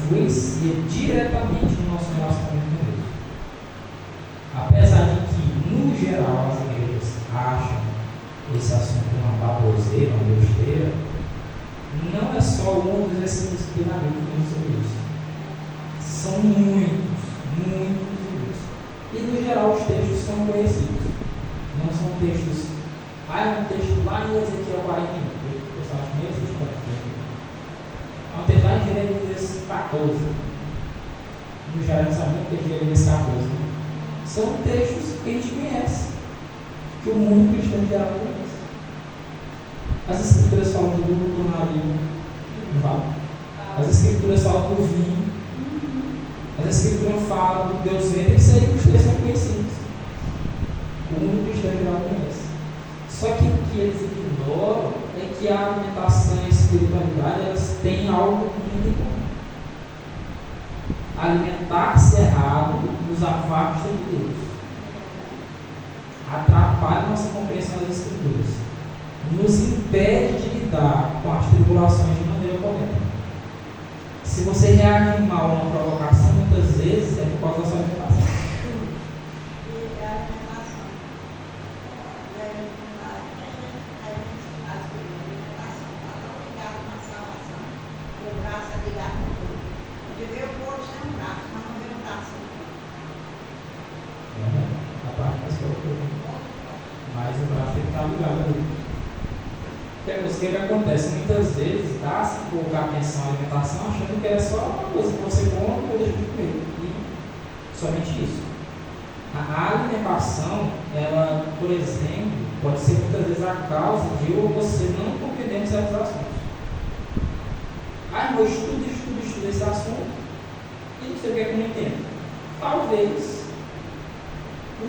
influencia diretamente no nosso relacionamento com Deus. Apesar de que, no geral, as igrejas acham esse assunto uma baboseira, uma besteira, não é só um dos versículos que tem na Bíblia que diz sobre isso. São muitos livros. E, no geral, os textos são conhecidos. Não são textos. É um texto lá em Ezequiel 41. O pessoal acha que nem existe 41. É um texto lá em Jeremias 14. No geral, não sabe muito o que é Jeremias 14. Né? São textos que a gente conhece. Que o mundo cristão em geral conhece. As escrituras falam do navio. Não fala? As escrituras falam do vinho. As escrituras falam do Deus vendo. Isso aí os textos são conhecidos. O mundo cristão em geral conhece. Só que o que eles ignoram é que a alimentação e a espiritualidade elas têm algo muito em comum. Alimentar-se errado nos afasta de Deus. Atrapalha a nossa compreensão das escrituras. Nos impede de lidar com as tribulações de maneira correta. Se você reage mal a uma provocação, muitas vezes é por causa da sua alimentação. Mas o braço tem que estar ligado ali. O que acontece? Muitas vezes dá-se colocar atenção à alimentação achando que é só uma coisa que você come ou deixa de comer. E somente isso. A alimentação, ela, por exemplo, pode ser muitas vezes a causa de eu ou você não compreender certos assuntos. Eu estudo esse assunto e não sei o que é que eu não entendo. Talvez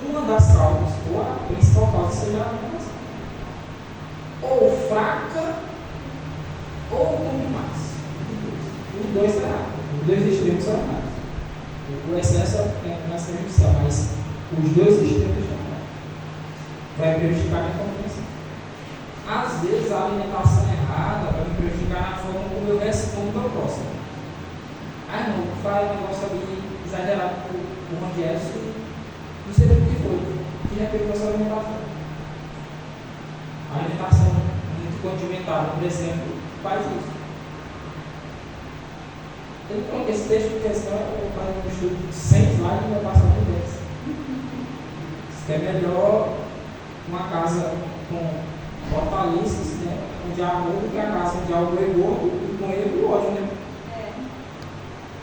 uma das causas, ou a principal causa, seja a alimentação. Ou fraca, ou come mais. Os dois estão errados. Os dois extremos são errados. O excesso é uma prejudicial, mas os dois extremos estão errados. Vai prejudicar a minha compreensão. Às vezes a alimentação errada vai me prejudicar na forma como eu respondo ao próximo. Não, faz um negócio ali exagerado por uma dieta, não sei o que foi, que repercutiu a sua alimentação. A alimentação muito condimentada, por exemplo, faz isso. Então, esse texto de questão eu faço um estudo de 100 slides e vai passar por 10. Isso é melhor uma casa com hortaliças, né, onde há amor, do que a casa onde há o boi gordo e com ele o ódio, né?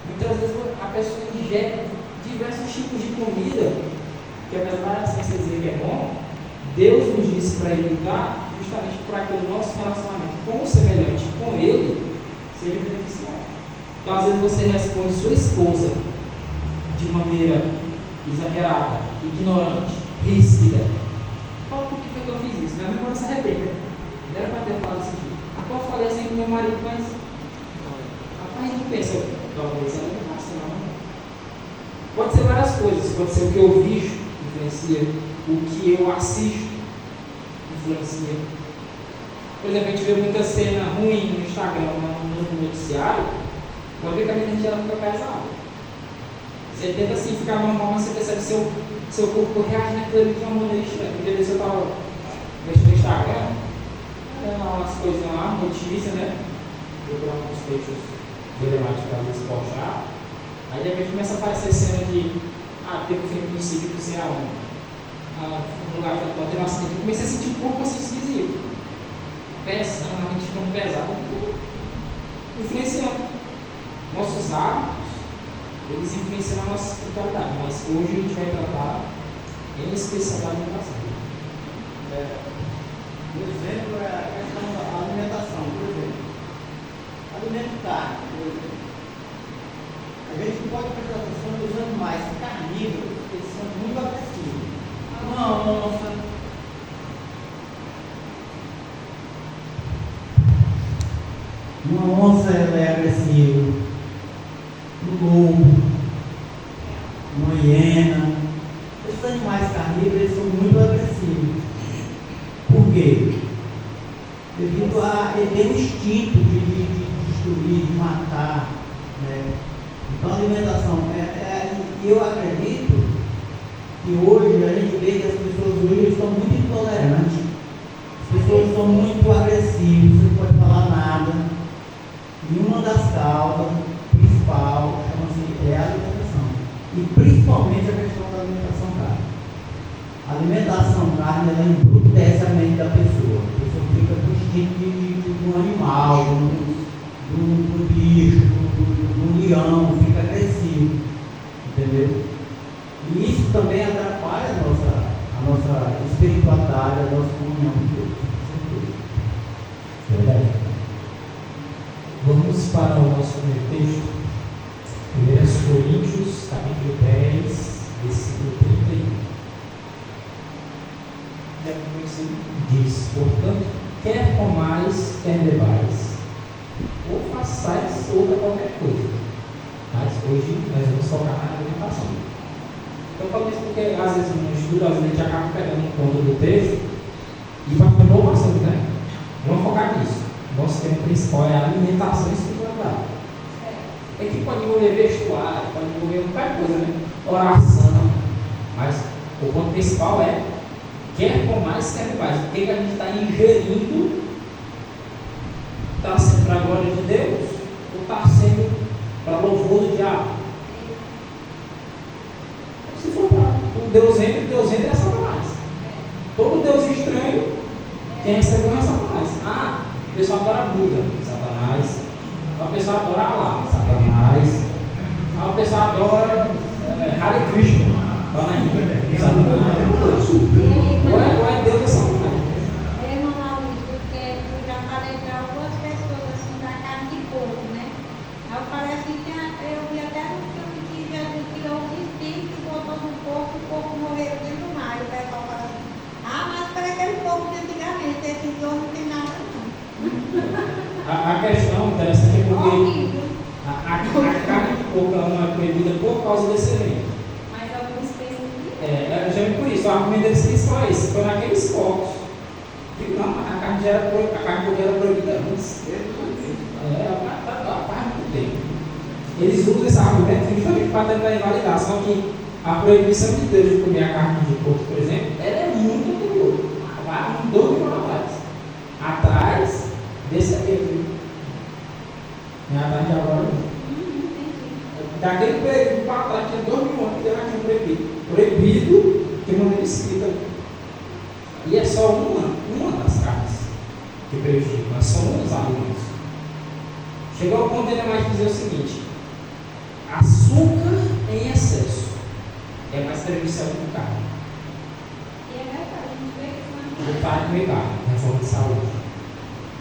Muitas vezes a pessoa ingere diversos tipos de comida, que apesar de ciência dizer que é bom, Deus nos disse para evitar justamente para que o nosso relacionamento com o semelhante, com ele, seja beneficiado. Então, às vezes você responde sua esposa de maneira exagerada, ignorante, ríspida. Por que foi que eu fiz isso? Minha memória se arrepende. Não era para ter falado isso aqui. Eu falei assim com meu marido, mas rapaz, não pensa, talvez ela não faça, não. Pode ser várias coisas, pode ser o que eu vejo, influencia, o que eu assisto, influencia. Por exemplo, a gente vê muita cena ruim no Instagram, no noticiário, pode ver que a minha ela fica pesada. Você tenta assim ficar normal, mas você percebe seu corpo reage naquilo de uma maneira estranha. Porque às vezes eu estava mexendo no Instagram, dando umas coisas lá, notícia, né? Procurando uns textos relevantes para despojar. Aí de repente começa a aparecer cena de teve um filme possível que você um lugar que eu tenho um acidente. Eu comecei a sentir um pouco assim esquisito. Pesando, a gente ficando pesado, influenciando. Nossos hábitos, eles influenciam a nossa espiritualidade, mas hoje a gente vai tratar em especial da alimentação. O exemplo é a questão da alimentação, por exemplo. Alimento carne, por exemplo. A gente não pode prestar atenção nos animais carnívoros, eles são muito agressivos. Uma onça. Uma onça ela é agressiva. Um lobo. Uma hiena. Esses animais carnívoros eles são muito agressivos. Por quê? Devido a ele tem um instinto de destruir, de matar, né? Então a alimentação eu acredito que hoje a gente vê que as pessoas hoje estão muito intolerantes, as pessoas estão muito agressivas, você não pode falar nada. E uma das causas principal chama-se a alimentação. E principalmente a questão da alimentação carne. A alimentação carne, ela embrutece a mente da pessoa. A pessoa fica com o instinto de um animal, de um bicho, de um leão, fica agressivo. Entendeu? E isso também atrapalha a nossa espiritualidade, a nossa comunhão com Deus. Verdade. Vamos para o nosso primeiro texto. 1 Coríntios, capítulo 10, versículo 31. Diz, portanto, quer comais, quer bebais, ou façais outra qualquer coisa. Mas hoje nós vamos focar na alimentação. Então, falo isso porque às vezes no estudo, às vezes a gente acaba pegando um ponto do texto e vai para o assunto, né? Vamos focar nisso. Nosso tema principal é a alimentação e espiritualidade. É que pode envolver vestuário, pode envolver qualquer coisa, né? Oração. Mas o ponto principal é quer comais, quer bebais. O que a gente está ingerindo está sendo para a glória de Deus ou está sendo para louvor do diabo? Se for para o Deus entra é Satanás. Todo Deus estranho, quem recebeu é Satanás. O pessoal adora Buda, Satanás. O pessoal adora Allah, Satanás. O pessoal adora Hare Krishna, lá na Índia, Satanás. Ou é Deus ou Satanás. Porque eu já falei para algumas pessoas assim da carne de porco, né? Aí parece que eu vi até no filme que Jesus tirou os espíritos, botou no porco, o porco morreu dentro do mar. E o pessoal fala assim, mas para aquele porco de antigamente, esse dono não tem nada não. A questão interessante é porque a carne de porco não é proibida por causa desse evento. Mas alguns pensam que Já vi por isso, o argumento deles principal é esse, foi naqueles focos. Digo, não, a carne já era proibida antes. Faz muito tempo. Eles usam esse argumento justamente para tentar invalidar, só que a proibição de Deus de comer a carne de porco, por exemplo, ela é muito anterior. Vai um 2 mil anos atrás desse aqui. Não é atrás de agora. Daquele período para trás, tinha 2 mil anos que ela tinha proibido. Proibido de maneira escrita. E é só uma das carnes que prejudica, é só um dos alimentos. Chegou ao ponto de ele mais dizer o seguinte: açúcar em excesso é mais prejudicial do que carne. E é verdade, a gente vê que quando Vou parar de comer carne, reforma de saúde.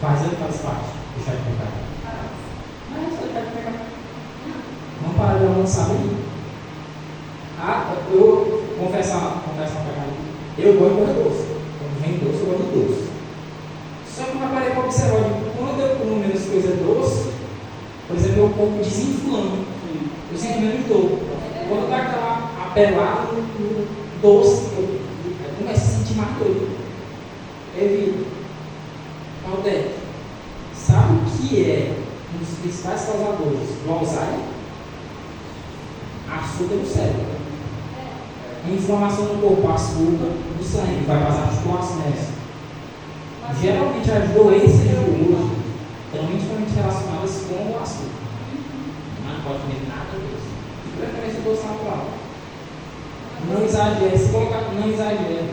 Faz parte, deixar de comer carne. Mas eu quero comer carne. Não para de almoçar aí. Eu confessar uma pecado. Eu gosto de comer doce. Quando vem doce, eu gosto de doce. Só que eu parei para observar que quando eu como menos coisa doce, por exemplo, meu corpo desinflama. Eu sinto menos dor. Quando dá aquela apelada no doce, eu começo a sentir mais dor. Evito. Aldete, sabe o que é um dos principais causadores do Alzheimer? Açúcar no cérebro. Inflamação no corpo, açúcar no sangue, vai passar as articulações. Geralmente as doenças de hoje estão intimamente relacionadas com o açúcar. Não pode comer nada disso. De preferência doce natural. Não exagere, se colocar, não exagere.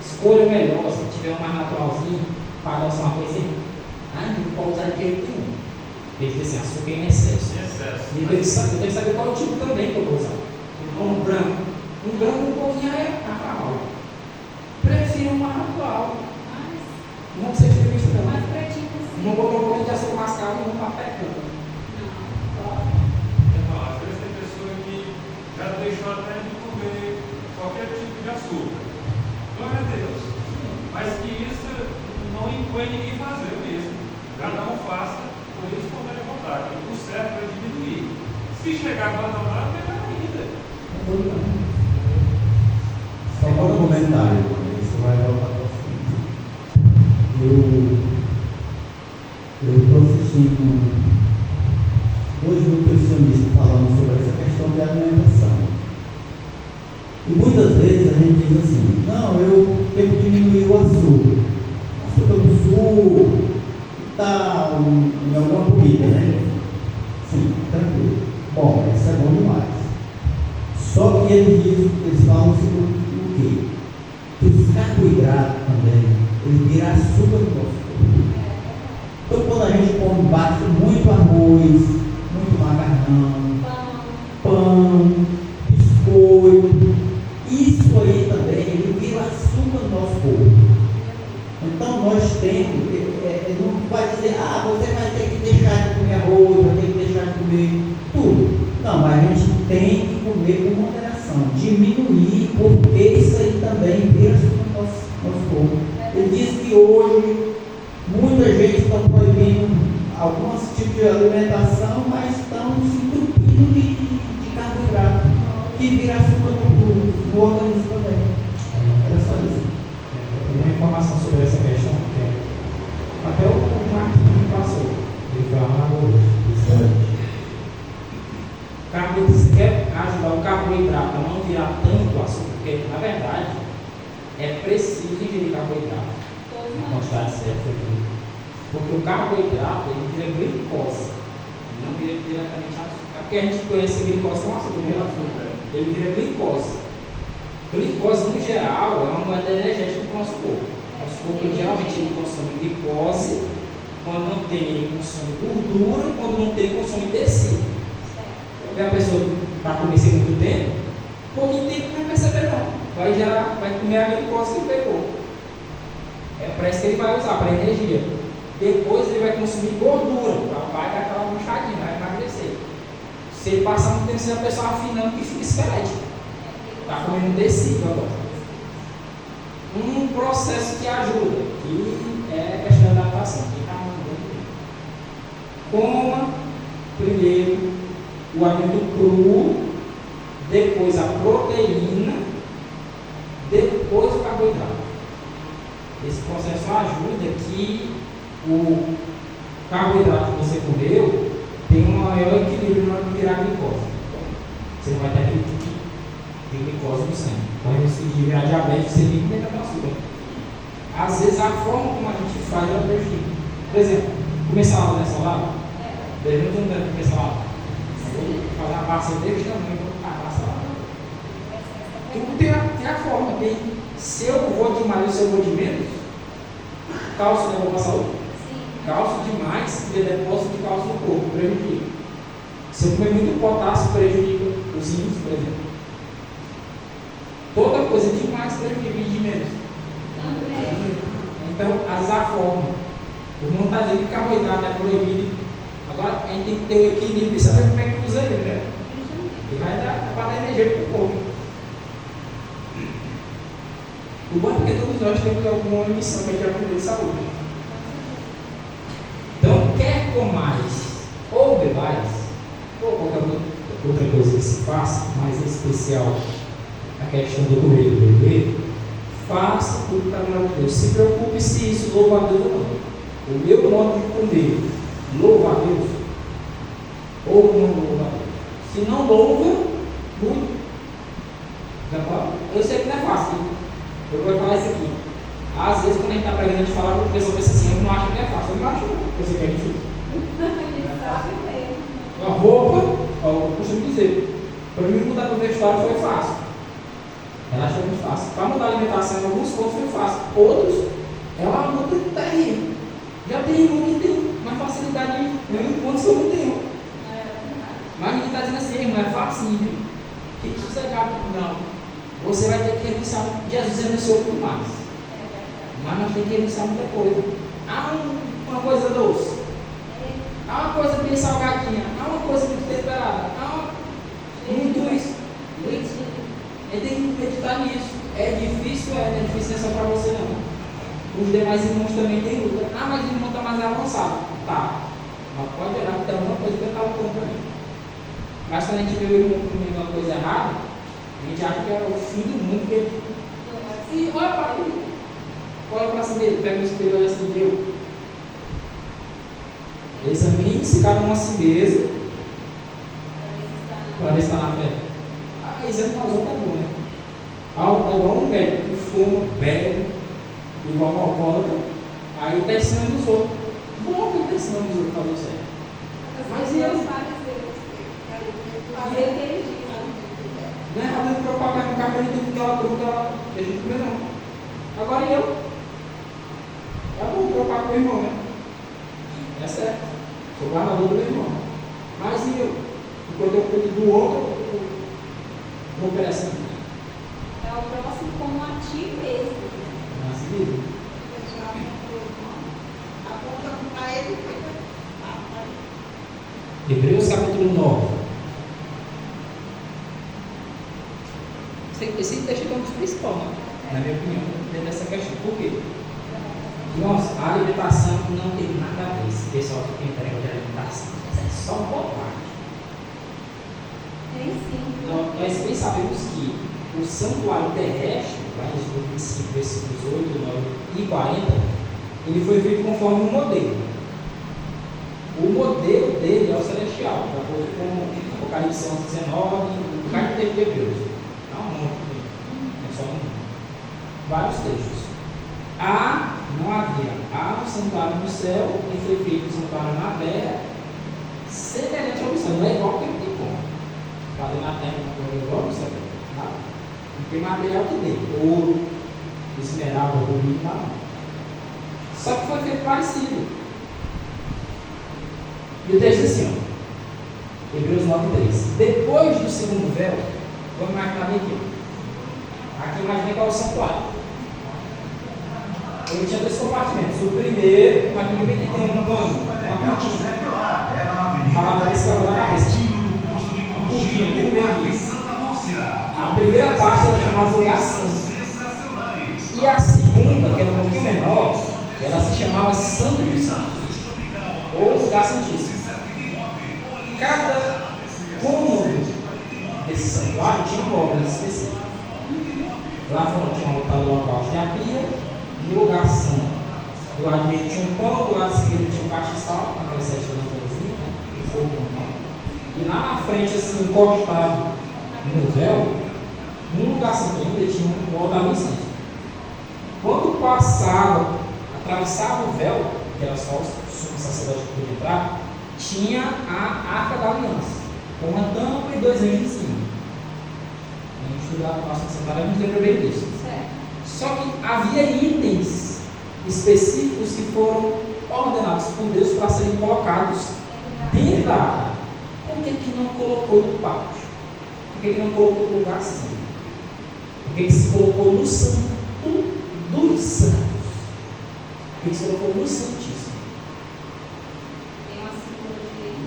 Escolha melhor, se tiver um mais naturalzinho, para adoçar uma coisinha. Não pode usar de jeito nenhum. Tem que ter assim, açúcar em excesso. E eu tenho que saber qual é o tipo também que eu vou usar. Um branco. Um branco um pouquinho é natural. Prefiro um mais natural. Não seja visto não. mais pretinho assim. Não botou um pouquinho de açúcar mascavo e não está pecando. Às vezes tem pessoa que já deixou até de comer qualquer tipo de açúcar. Glória a Deus. Mas que isso não impõe ninguém fazer mesmo. Cada um faça por isso como é vontade. O certo é diminuir. Se chegar a abandonar, não tem mais ainda. Só para um comentário, isso vai voltar para frente. Eu estou assistindo dois nutricionistas falando gente diz assim, não, eu tenho que diminuir o açúcar do sul, tal, em alguma comida, né? Sim, tranquilo. Bom, isso é bom demais. Só que eles falam o quê? Que os carboidratos também, eles viram açúcar no nosso corpo. Então, quando a gente come muito arroz, muito macarrão, pão, biscoito, isso aí também, ele vira açúcar no nosso corpo. Então, nós temos, não vai dizer, você vai ter que deixar de comer arroz, vai ter que deixar de comer tudo. Não, mas a gente tem que comer com moderação, diminuir, porque isso aí também vira açúcar no nosso corpo. Ele diz que hoje muita gente está proibindo alguns tipos de alimentação, mas estão se entupindo de carboidrato, que vira açúcar no organismo também. Era só isso. Uma informação sobre essa questão, que até o Marquinhos me passou, ele foi lá na hoje. Você quer ajudar o carboidrato a não virar tanto açúcar, porque na verdade é preciso ingerir carboidrato na quantidade certa, porque o carboidrato ele vira glicose, não vira diretamente açúcar. Porque a gente conhece glicose como açúcar, ele vira glicose. Glicose, no geral, é uma moeda energética do nosso corpo. Nosso corpo geralmente ele consome glicose quando não tem, ele consome gordura, quando não tem, ele consome tecido. A pessoa está comendo muito tempo, pouquinho tempo não vai perceber não. Vai comer a glicose que pegou. É para isso que ele vai usar, para energia. Depois ele vai consumir gordura, vai dar aquela murchadinha, vai emagrecer. Se ele passar muito tempo sem a pessoa afinando, que fica esquelético. Está comendo tecido agora. Um processo que ajuda, que é a questão da adaptação. Coma primeiro o alimento cru, depois a proteína, depois o carboidrato. Esse processo ajuda que o carboidrato que você comeu tem um maior equilíbrio na hora de virar glicose. Você não vai ter aquele tipo de glicose no sangue. Pode conseguir virar diabetes sem nem comer tanto açúcar. Às vezes a forma como a gente faz ela prejudica. Por exemplo, comer salada não é salada? Devemos não deve comer salada. Fazer uma massa desse tamanho, a massa lá. Tudo tem a forma. Se eu vou demais ou se eu vou de menos, cálcio não é bom para a saúde? Cálcio demais, porque depósito de cálcio no corpo prejudica. Se eu comer muito potássio, prejudica os rins, por exemplo. Toda coisa demais prejudica e de menos. Então, a forma. O mundo está dizendo que carboidrato é proibido. Agora, a gente tem que ter o equilíbrio e saber como é que usa ele, né? E vai dar para dar energia para o corpo. O bom é porque todos nós temos alguma missão que a gente vai cuidar de saúde. Então, quer comais ou bebais, ou qualquer outra coisa que se faça, mais em especial a questão do comer e do beber, faça tudo para a glória de Deus. Se preocupe se isso louva a Deus ou não. O meu modo de comer louva a Deus ou não louva a Deus? Se não louva, muito. Eu sei que não é fácil. Eu vou falar isso aqui. Às vezes, quando a gente está pregando, a gente fala, a pessoa pensa assim: eu não acho que é fácil. Eu não acho, não. Eu sei que é difícil. A roupa, eu costumo dizer, para mim mudar para o vestuário foi fácil. Relativamente fácil. Para mudar a alimentação em alguns pontos foi fácil. Outros é uma luta terrível. Já tem um que tem uma facilidade em pontos que eu não tenho. Mas a gente está dizendo assim: irmão, é fácil. O que você acaba? Não. Você vai ter que renunciar. Jesus renunciou por mais. Mas nós temos que renunciar muita coisa. Há uma coisa doce. Há uma coisa bem salgadinha. Há uma coisa muito temperada. Há muito isso. Ele tem que acreditar nisso. É difícil, não é difícil só para você não. Os demais irmãos também têm luta. Mas o irmão está mais avançado. Tá. Mas pode olhar que tem alguma coisa que eu estava falando para mim. Mas quando a gente vê o irmão comendo uma coisa errada, a gente acha que é o fim do mundo. E olha para ele. Olha para cima dele. Pega o espelho e olha assim, deu. Examine-se cada um a si mesmo. Para ver se está na fé. Exame para os outros é bom, né? Igual um médico que fuma, bebe, igual um alcoólatra, aí está ensinando os outros. Bom que ele está ensinando os outros a fazer certo. Mas e eu? Fazer o que ele diz. Não é errado eu propagar no carro dentro daquela truta, deixa eu comer não. Agora e eu? É bom propagar com o irmão, né? É certo. Sou guardador do meu irmão. Mas e eu? Enquanto eu cuido do outro, eu vou oferecer aqui. É o próximo como a ti mesmo. Mas e Aponta para ele. Hebreus capítulo 9. Esse texto é um dos principais, né? Na minha opinião, dentro dessa questão. Por quê? Nossa, a alimentação não tem nada a ver. Esse pessoal que tem entrega de alimentação, é só bobagem. Tem sim. Nós bem sabemos que o santuário terrestre, lá em Êxodo 25, versículos 8, 9 e 40, ele foi feito conforme um modelo. O modelo dele é o celestial, de acordo com Apocalipse 11, 19, o cartão de Hebreus. Não, é só vários textos. Não havia um santuário no céu e foi feito um santuário na terra, semelhante ao céu. Não é igual que ele tem como. Fazer na terra não é igual ao céu. Não tem material que dele, ouro, esmeralda, rubi, não. Só que foi feito parecido. E o texto diz assim, ó, Hebreus 9:3. Depois do segundo véu, vamos imaginar bem aqui. Aqui imagina qual é o santuário. Ele tinha dois compartimentos. O primeiro, imagina bem que tem uma cortina. Falava desse que na cabeça. A primeira parte ela chamava lugar santo. E a segunda, que era um pouquinho menor, ela se chamava Santo dos Santos, ou lugar santíssimo. Cada cômodo desse santuário tinha um órgão específico. Lá fora tinha um altar do local, tinha a pia, e o lugar santo. Do lado direito tinha um pão, do lado esquerdo tinha um castiçal, aquela sete lâmpadas, e fogo no pão. E lá na frente, assim, encostado no véu, no lugar santo ainda tinha um altar do incenso. Quando passava, atravessava o véu, que era só o sumo sacerdote que podia entrar, tinha a Arca da Aliança, com uma tampa e dois anjos em cima. A gente estudava no nosso santuário, a gente lembra bem disso. Só que havia itens específicos que foram ordenados por Deus para serem colocados dentro da arca. Por que não colocou no pátio? Por que não colocou no lugar santo? Por que se colocou no santo dos santos? Por que se colocou no santíssimo?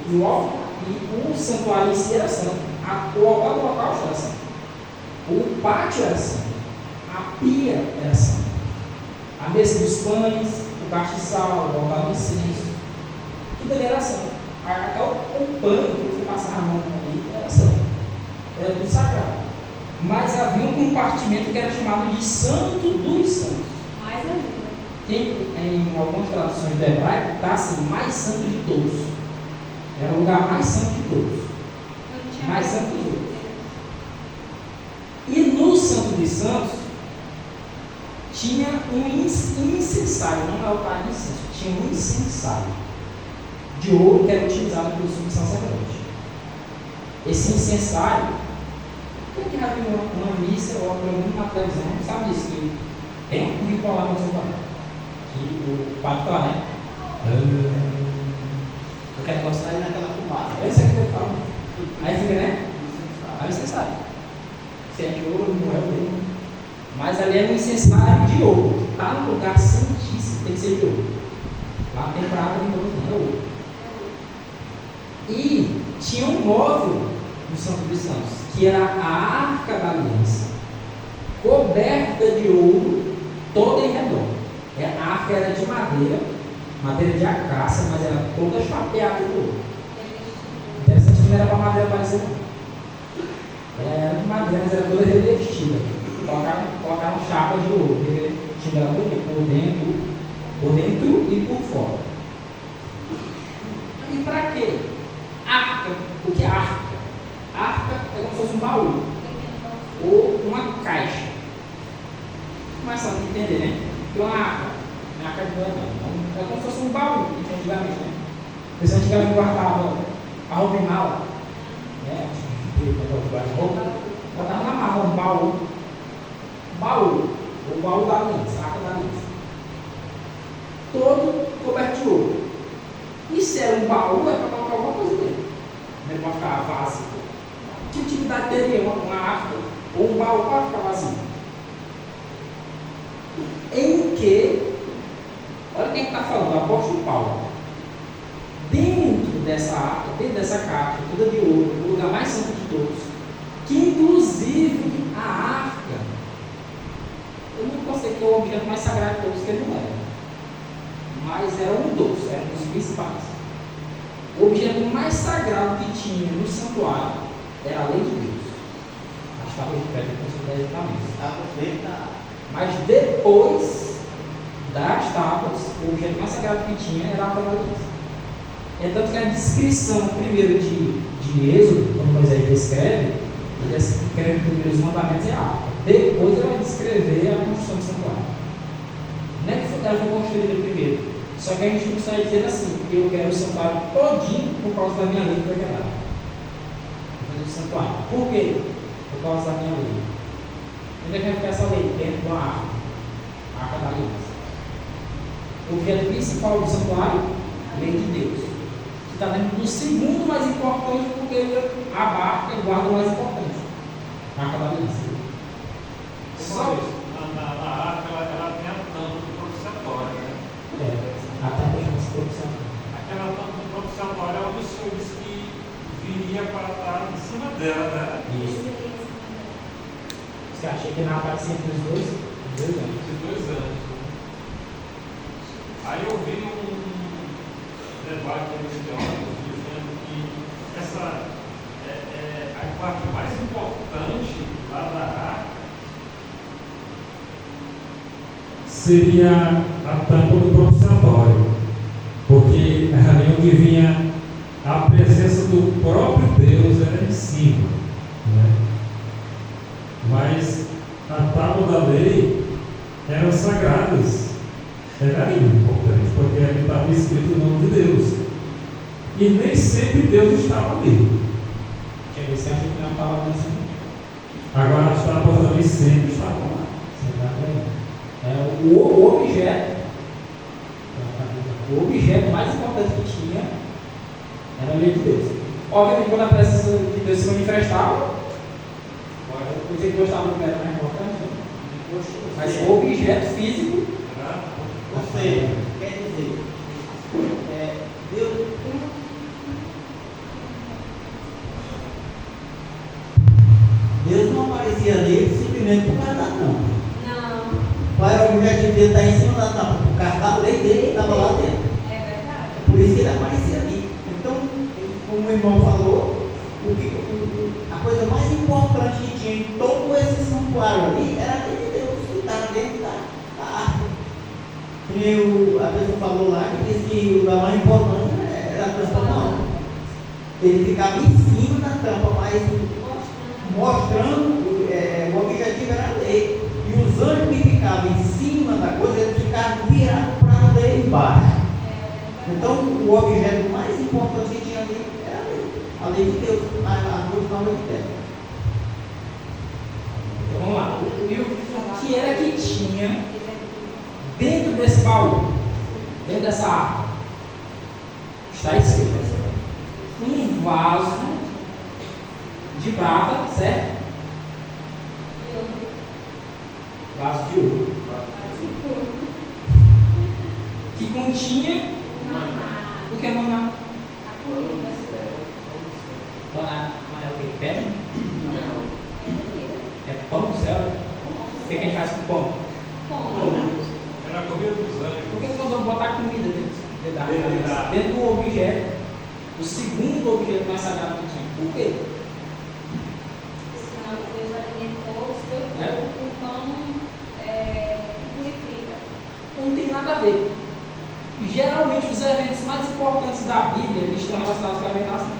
E o santuário em si era santo. O altar do local era santo. O pátio era santo. A pia era santa. A mesa dos pães, o castiçal, o altar do incenso, tudo ali era santo. Até o pano que você passava a mão ali era santo. Era tudo sagrado. Mas havia um compartimento que era chamado de Santo dos Santos. Mais ainda. Tem em algumas traduções do hebraico, está assim, mais santo de todos. Era o lugar mais santo de todos. Mais santo de todos. E no Santo dos Santos, tinha um incensário, não é o altar de incenso, tinha um incensário de ouro que era utilizado pelo sumo sacerdote. Esse incensário, quem que já viu uma missa ou uma televisão, sabe disso, que tem um ritual lá no santuário, que o padre está lá, né? Eu quero mostrar aí naquela fumaça. Esse aqui que eu falo. Aí fica, né? Aí você sabe. Se é de ouro, não é ouro. Mas ali é um incensário de ouro. Está no lugar santíssimo, tem que ser de ouro. Lá tem prata de ouro, não é ouro. E tinha um móvel no Santo dos Santos, que era a Arca da Aliança, coberta de ouro toda em redor. A arca era de madeira de acácia, mas era toda chapeada de ouro. Interessante que não era para madeira parecer não. Era de madeira, mas era toda revestida. Colocaram chapas de ouro, porque tinha por dentro e por fora. E para quê? Arca. O que é arca? Arca é como se fosse um baú ou uma caixa. começando a entender, né? Que uma arca, não é arca de Noé, não. É como se fosse um baú, antigamente, né? Você antigamente guardava a roupa em mala, né? Roupa, botava na mala um baú. Baú, o baú da aliança, a arca da aliança. Todo coberto de ouro. E se era um baú, é para colocar alguma coisa dentro. Não é para ficar vazio. Que utilidade teria uma arca ou um baú para ficar vazio? Em que, olha quem está falando, o apóstolo Paulo. Dentro dessa arca, dentro dessa caixa, toda de ouro, o lugar mais santo de todos, que inclusive a arca, eu não posso dizer que é o objeto mais sagrado de todos, que ele não era, mas era um dos principais. O objeto mais sagrado que tinha no santuário era a lei de Deus. As tábuas de pedra consideradas também. Estava dentro da arca. Mas depois das tábuas, o objeto mais sagrado que tinha era a arca da aliança. É tanto que a descrição primeiro de Êxodo, quando Moisés descreve, ele descreve primeiro os mandamentos e a arca. Depois ele vai descrever a construção do santuário. Não é que ela foi construída primeiro. Só que a gente não sai dizendo assim, eu quero o santuário todinho por causa da minha lei que foi quebrada. O santuário. Por quê? Por causa da minha lei. Onde é que vai ficar essa lei? Dentro da arca. A arca da aliança. O objeto principal do santuário, a lei de Deus. Que está dentro do segundo mais importante, porque a arca guarda o mais importante. A arca da aliança. Só isso. Na arca, ela tem a tampa do propiciatório, né? A tampa chama-se propiciatório. Aquela tampa do propiciatório é onde o Senhor disse que viria para estar em cima dela, né? Isso. Você acha que não aparecia entre os dois anos? De 2 anos. Aí eu vi um debate entre os teólogos dizendo que essa é a parte mais importante lá da arca seria a tampa do propiciatório, porque ali onde vinha a presença do próprio Deus era em cima, né? Mas a tábua da lei eram sagradas, era importante, porque ali estava escrito o nome de Deus, e nem sempre Deus estava ali. Quer ver se acha que não estava assim? Agora as tábuas da lei sempre estavam lá. O objeto mais importante que tinha era a lei de Deus. Obviamente, quando a presença de Deus se manifestava, o que Deus estava no era mais importante, né? Mas o objeto físico, Ou seja, quer dizer, Deus não aparecia nele simplesmente por causa da tampa. Não, Qual era o objetivo dele estar em cima da tampa? Por causa da lei dele que estava lá dentro. é verdade. Por isso que ele aparecia ali. Então, como o irmão falou, a coisa mais importante que tinha em todo esse santuário ali era a lei de Deus que estava dentro da arca. Que a pessoa falou lá que disse que o lugar mais importante era a tampa, não. Ele ficava em cima da tampa, mas mostrando o objetivo era a lei. E os anjos que ficavam em cima da coisa, eles ficavam virados para a lei embaixo. Então, o objeto mais importante que tinha ali era a lei de Deus, a luz da lei de Deus. então vamos lá. E o que era que tinha dentro desse baú, dentro dessa arca? Está escrito: um vaso de prata, certo? Vaso de ouro, que continha o que é maná? Maná é o que? Pedra? É pão do céu? O que a gente faz com pão? Era a comida dos anjos. Por que nós vamos botar comida dentro do objeto, o segundo objeto mais sagrado que tinha? Por quê? Senão Deus alimentou o seu corpo com pão purifica. Não tem nada a ver. Geralmente os eventos mais importantes da Bíblia eles estão relacionados com a alimentação.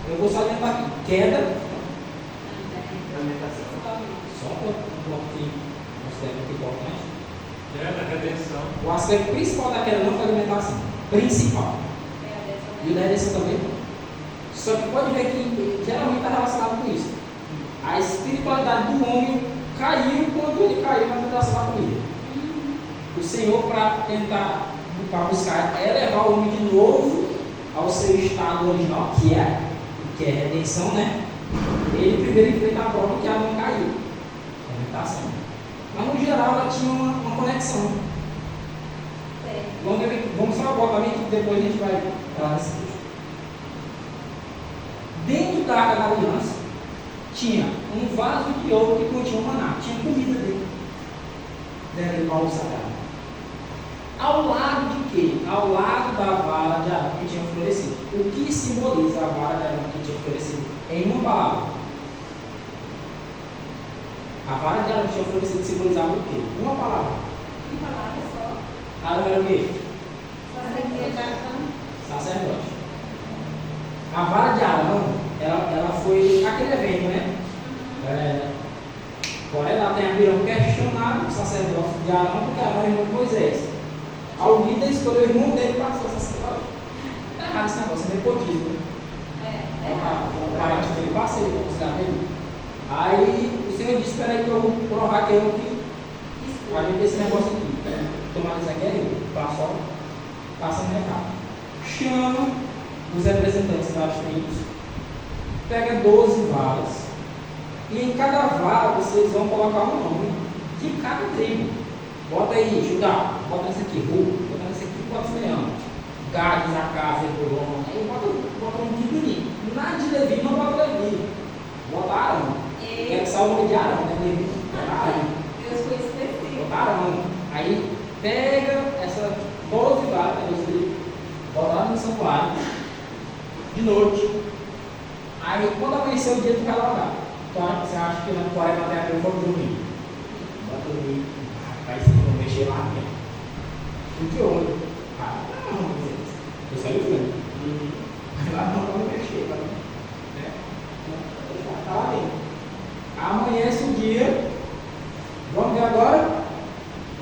Eu vou só lembrar aqui: queda, só um pouquinho. redenção. O aspecto principal daquela não foi a alimentação. Principal. E o da redenção também. Só que pode ver que geralmente está relacionado com isso. A espiritualidade do homem caiu quando ele caiu na tentação da comida. O Senhor, para buscar elevar o homem de novo ao seu estado original, que é redenção, né? Ele primeiro enfrenta a prova que ela não caiu. Alimentação. Mas no geral ela tinha uma conexão. Vamos só botar bem que depois a gente vai falar nesse texto. Dentro da Arca da Aliança tinha um vaso de ouro que continha maná, tinha comida dentro daquele baú sagrado. Ao lado de quê? Ao lado da vara de Arão que tinha florescido. O que simboliza a vara de Arão que tinha florescido? Em uma palavra. A vara de Arão que tinha florescido simbolizava o quê? Uma palavra. Arão era o quê? Sacerdote. A vara de Arão, ela foi aquele evento, né? Porém, ela tem a Birão questionar o sacerdócio de Arão, porque Arão é irmão de Moisés. Ao líder escolheu o irmão dele para ser sacerdote. Está errado esse negócio, é nepotismo. O parente dele passa ele para buscar dele. Aí o Senhor disse: espera aí que eu vou provar que eu que a gente esse negócio aqui. Tomar isso aqui é eu. Passa no recado. Chama os representantes das tribos, pega 12 varas, e em cada vara vocês vão colocar um nome de cada tribo. Bota aí Judá, bota nesse aqui bota nesse aqui Leão, Gad, Zacá, Zebulon, aí bota um diminuto. Na de Levi não bota Levi, bota Arão. É só o nome de Arão, né? Levi, bota Arão. Deus foi específico. Bota Arão. Aí pega essas 12 varas, bota lá no santuário, de noite. Aí quando amanheceu o dia do calor, então você acha que não pode bater a pele para dormir? Vai dormir. Rapaz, se não mexer lá dentro. Porque onde? Não, eu saí vendo. Lá não mexer, tá? Está lá dentro. Amanhece o dia. Vamos ver agora?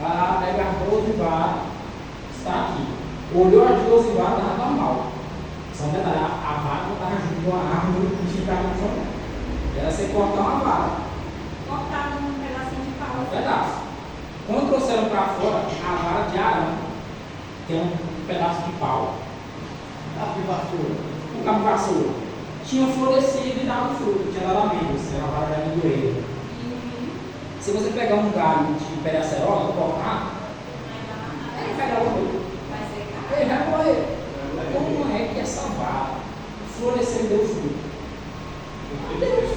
Vai lá, pega as 12 varas. Está aqui. Olhou as 12 varas, estava normal. Só um detalhe, a vara não estava junto com a árvore que ficava no chão. Era você cortar uma vara. Cortado num pedacinho de pau. Um pedaço. Quando trouxeram para fora, a vara de Arão, que é um pedaço de pau, um cabo de vassoura, tinha florescido e dado fruto, tinha dado amêndoas, era uma vara de amendoeira. Se você pegar um galho de periacerola e cortar, ele vai dar o ele vai morrer. Como é que essa vara floresceu e deu fruto? Deus.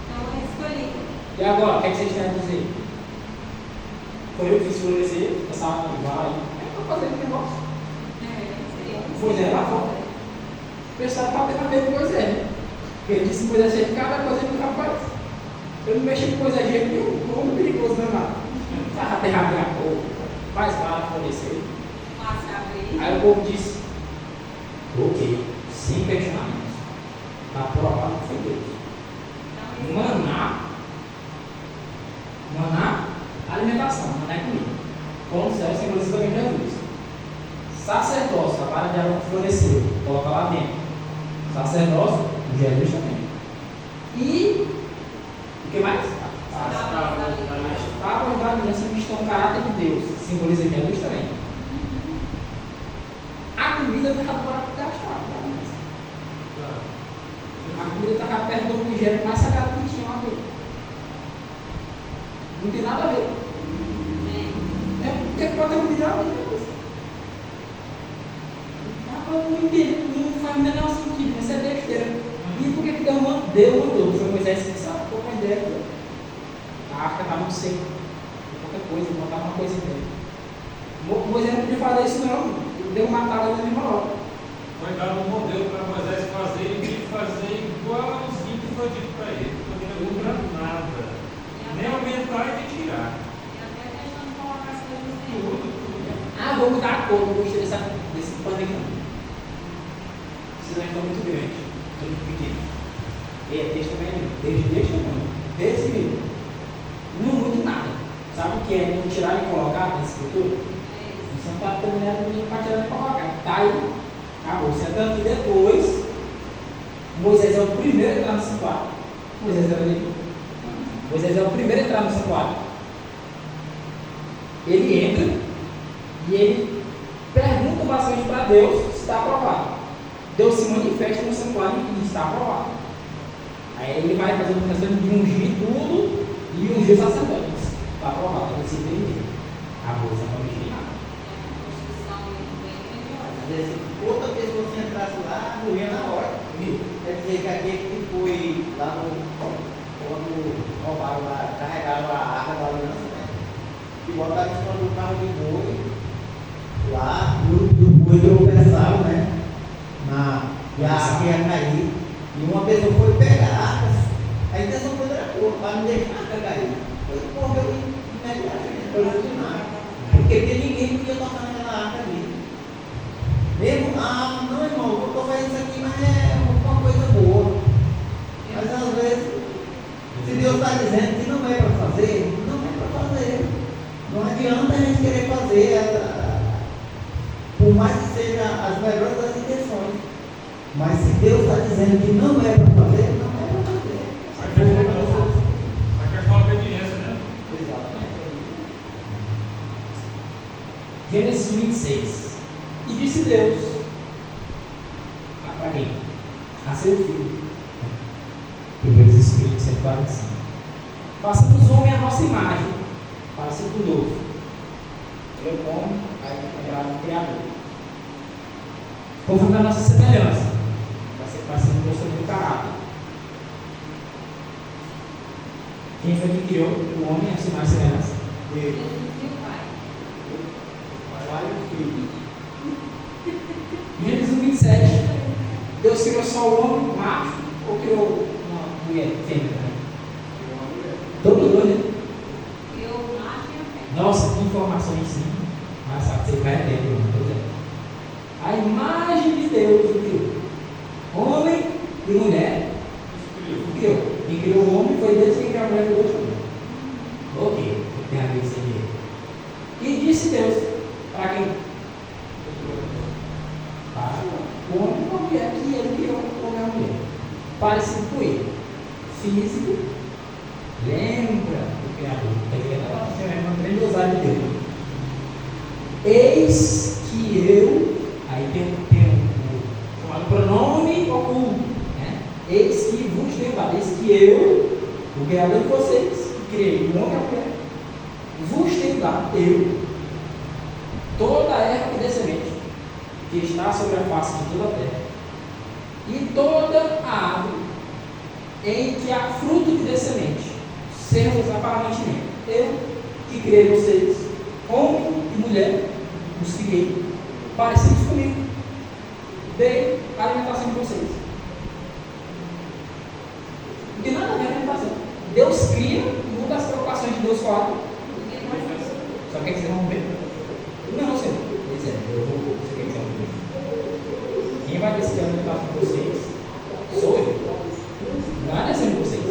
Então é escolhido. E agora, o que vocês querem dizer? Foi eu que fiz florescer essa vara aí. É para fazer esse negócio. Moisés lá fora. O pessoal está tendo a ver com Moisés, né? Porque ele disse que Moisés fez cada coisa que o rapaz. Eu não mexi com coisa de jeito nenhum, não é perigoso danado. Faz a terra abrir a boca, faz vara florescer. Aí o povo disse: ok, sem questionamentos. Está provado que foi Deus. Maná, alimentação, maná é comida. Como o céu simboliza também Jesus. Sacerdócio, a vara de Arão que floresceu, coloca lá dentro. Sacerdócio, Jesus também. E o que mais? Tábuas da aliança que estão no caráter de Deus, simboliza Jesus também. A comida está para gastar. A comida está perto do objeto mais sagrado que tinha lá dentro. Não tem nada a ver. O que pode ter comida lá dentro? Não faz o menor sentido, isso é besteira. E por que Deus mandou? Foi Moisés que disse: ah, pouca ideia. A arca está muito seca. Qualquer coisa, botar uma coisa dentro. Moisés não podia fazer isso, não. Deu uma matada na mesma hora. Foi dado um modelo para Moisés fazer e ele fazer igualzinho que foi dito para ele. Não podia mudar nada. Nem aumentar e tirar. Ah, vou mudar a cor, não gostei desse pano aqui não. Esses aqui estão muito grandes, estão muito pequenos. E é desse tamanho, desde desse tamanho, desse mesmo. Não muda nada. Sabe o que é não tirar e colocar na escritura? Você não está terminando para tirar e colocar. Está aí, acabou. Sentando que depois, Moisés é o primeiro a entrar no santuário. Moisés era ali. Moisés é o primeiro a entrar no santuário. Ele entra e ele pergunta basicamente para Deus se está aprovado. Deus se manifesta no santuário e está aprovado. Aí ele vai fazer uma questão de ungir tudo e ungir os sacerdotes. Está aprovado, ele se entende. Acabou, você não mexer nada. Às vezes, outra pessoa se entrasse lá, morria na hora. Quer dizer que aquele que foi lá quando roubaram lá, carregaram a arca da aliança, né? E botaram em cima do carro de boi, lá, do boi tropeçaram, né? E a arca ia cair. E uma pessoa foi pegar a arca. A intenção foi era boa, para não deixar a arca cair. Ele correu imediatamente, foi imaginar. Porque ninguém podia tocar naquela arca ali. Mesmo, não, irmão, eu estou fazendo isso aqui, mas é uma coisa boa. Mas às vezes, se Deus está dizendo que não é para fazer, não é para fazer. Não adianta a gente querer fazer, por mais que seja as melhores das intenções. Mas se Deus está dizendo que não é para fazer, não é para fazer. A questão da obediência, né? Exatamente. Gênesis 26. E disse Deus para quem? A seu filho. Primeiros Espíritos 145. Façamos o homem a nossa imagem, para ser conosco. Eu como, aí é o Criador. Conforme a nossa semelhança, para ser mostrando do caráter. Quem foi que criou o homem a sua imagem e semelhança? Deus. Pai e filho. Gênesis 27. Deus criou só o homem macho ou criou uma mulher fêmea? Todos dois, né? Nossa, que informações sim. Mas sabe que você vai entender, por exemplo. A imagem de Deus o criou. Homem e mulher o criou. Quem criou o homem foi Deus, quem criou a mulher foi Deus. Ok, tem a ver isso aqui. E disse Deus para quem? Para o homem e a mulher que ele criou o homem e a mulher. Parecido com ele. Físico. Lembra do Criador. É uma grandiosidade de Deus. Eis que eu. Aí tem o pronome oculto. Né? Eis que vos tenho dado. Eis que eu, o Criador de vocês, que criei o homem e a mulher, vos tenho dado, eu, toda a erva que dê semente, que está sobre a face de toda a terra, e toda a árvore em que há fruto que dê semente, sermos aparentemente. Eu que criei vocês, homem e mulher, os criei, parecidos comigo, dei a alimentação de vocês. Não tem nada a ver com a alimentação. Deus cria, muda as preocupações de Deus quatro. Só quer que vocês vão ver? Não, Senhor. Pois é, eu vou. Você quer que vocês vão ver? Quem vai decidir a alimentação de vocês sou eu. Não é descendo de vocês.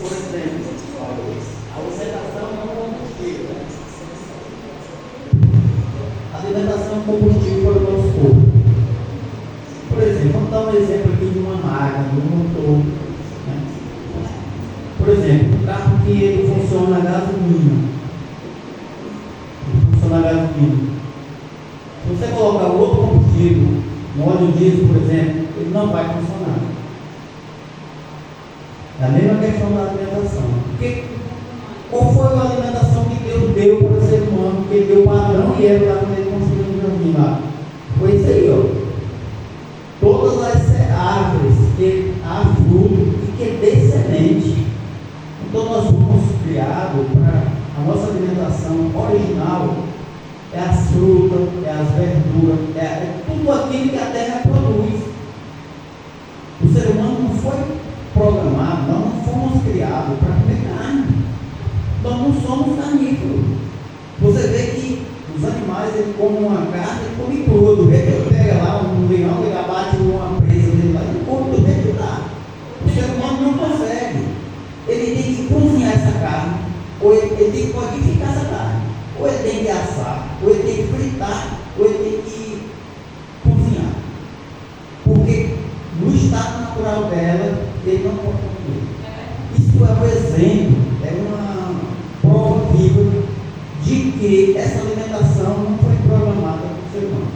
Por exemplo, a alimentação é um combustível. A alimentação é um combustível para o nosso corpo. Por exemplo, vamos dar um exemplo aqui de uma máquina, de um motor. Né? Por exemplo, um carro que ele funciona a gasolina. Se você colocar outro combustível, no óleo diesel, por exemplo, ele não vai funcionar. É a mesma questão da alimentação. Qual foi a alimentação que Deus deu para o ser humano, que ele deu padrão e era lá quando ele construiu o jardim lá? Foi isso aí, ó. Todas as árvores que há fruto e que dê semente. Então nós fomos criados para a nossa alimentação original, é as frutas, é as verduras, é tudo aquilo que a terra produz. O ser humano não foi programado, nós não fomos criados para comer carne. Nós não somos carnívoros. Você vê que os animais, ele come uma carne, ele come crua. Do jeito que ele pega lá um leão, ele abate uma presa dele lá, ele come do jeito que dá. O ser humano Ou ele tem que modificar essa carne. Ou ele tem que assar, ou ele tem que fritar, ou ele tem que cozinhar. Porque no estado natural dela, ele não pode comer. Isso é um exemplo, é uma prova viva de que essa alimentação não foi programada para o ser humano.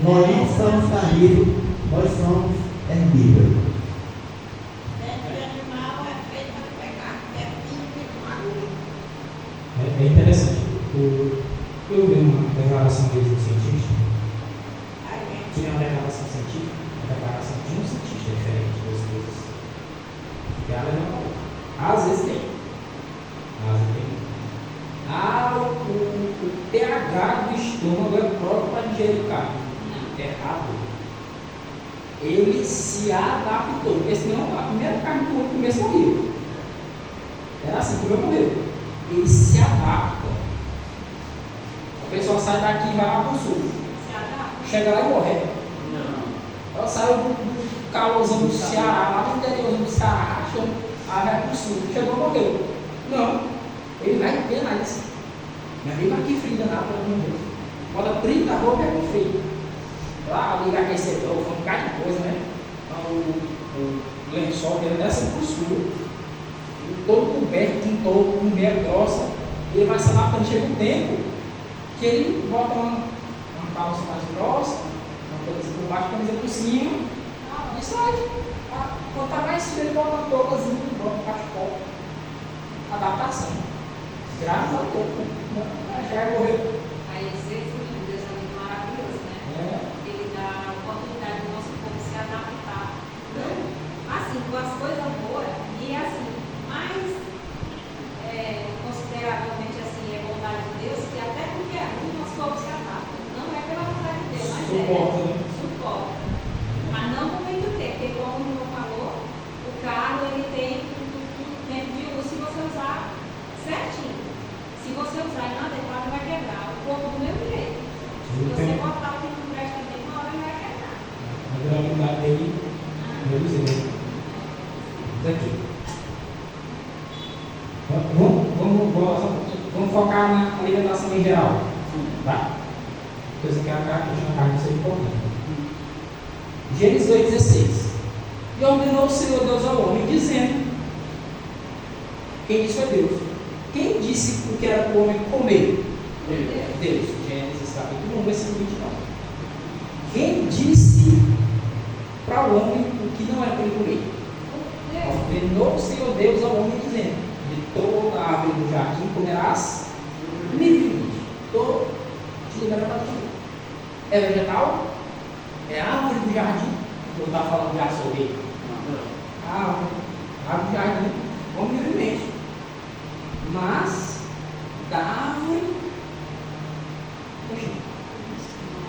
Nós não somos carnívoros, nós somos herbívoros. É interessante. Eu vi uma declaração deles do cientista. Tinha uma declaração científica, uma declaração de um cientista diferente das coisas. E ela não. Às vezes tem. Às vezes tem. O pH do estômago é próprio para digerir carne. Errado. Ele se adaptou. Porque senão a primeira carne que o começo morreu. Era assim, comeu, morreu. Ele se adapta. A pessoa sai daqui e vai lá para o sul. Chega lá e morre. Ela saiu do calorzão do Ceará, lá do interior do Ceará, aí vai para o sul. Chegou e morreu. Não. Ele vai bem lá isso. Não é nem aqui frio danado, pelo amor de Deus. Bota 30 roupas é com frio. Lá liga aquecedor, um bocado de coisa, né? Então, o lençol dele desce para o sul. Todo coberto, todo com meia grossa, ele vai se adaptando. Chega um tempo que ele bota uma calça mais grossa, uma coisa por baixo, camisa por cima, e sai. Quando está mais frio, ele bota uma toucazinha, bota um cachecol. Adaptação. Graças a Deus. Já morreu. Aí esse filho de Deus é muito maravilhoso, né? Ele dá a oportunidade do nosso povo se adaptar. Assim, com as coisas boas, e assim, mais consideravelmente assim, é vontade de Deus, que até porque é ruim, nosso povo se adapta. Não é pela vontade de Deus, mas Suporta, né? suporta. Mas não com muito tempo, porque como o irmão falou, o carro ele tem um tempo de uso se você usar certinho. Se você usar inadequado, vai quebrar. O corpo do mesmo jeito. Se você botar o que não presta bem, uma hora ele vai quebrar. A durabilidade dele reduzida. Daqui. Vamos focar na alimentação em geral. Tá? Porque você quer a carne, isso é importante. Gênesis 2,16. E ordenou o Senhor Deus ao homem, dizendo: quem disse foi Deus. Quem disse o que era para o homem comer? Deus. Gênesis capítulo 1, versículo 29. Quem disse para o homem o que não era para ele comer? Ordenou o Senhor Deus ao homem, dizendo: de toda a árvore do jardim comerás livremente. Todo te liberará para comer. É vegetal? É árvore do jardim? Eu estava falando de açougue. Árvore do jardim. Come livremente. Mas da árvore. Poxa,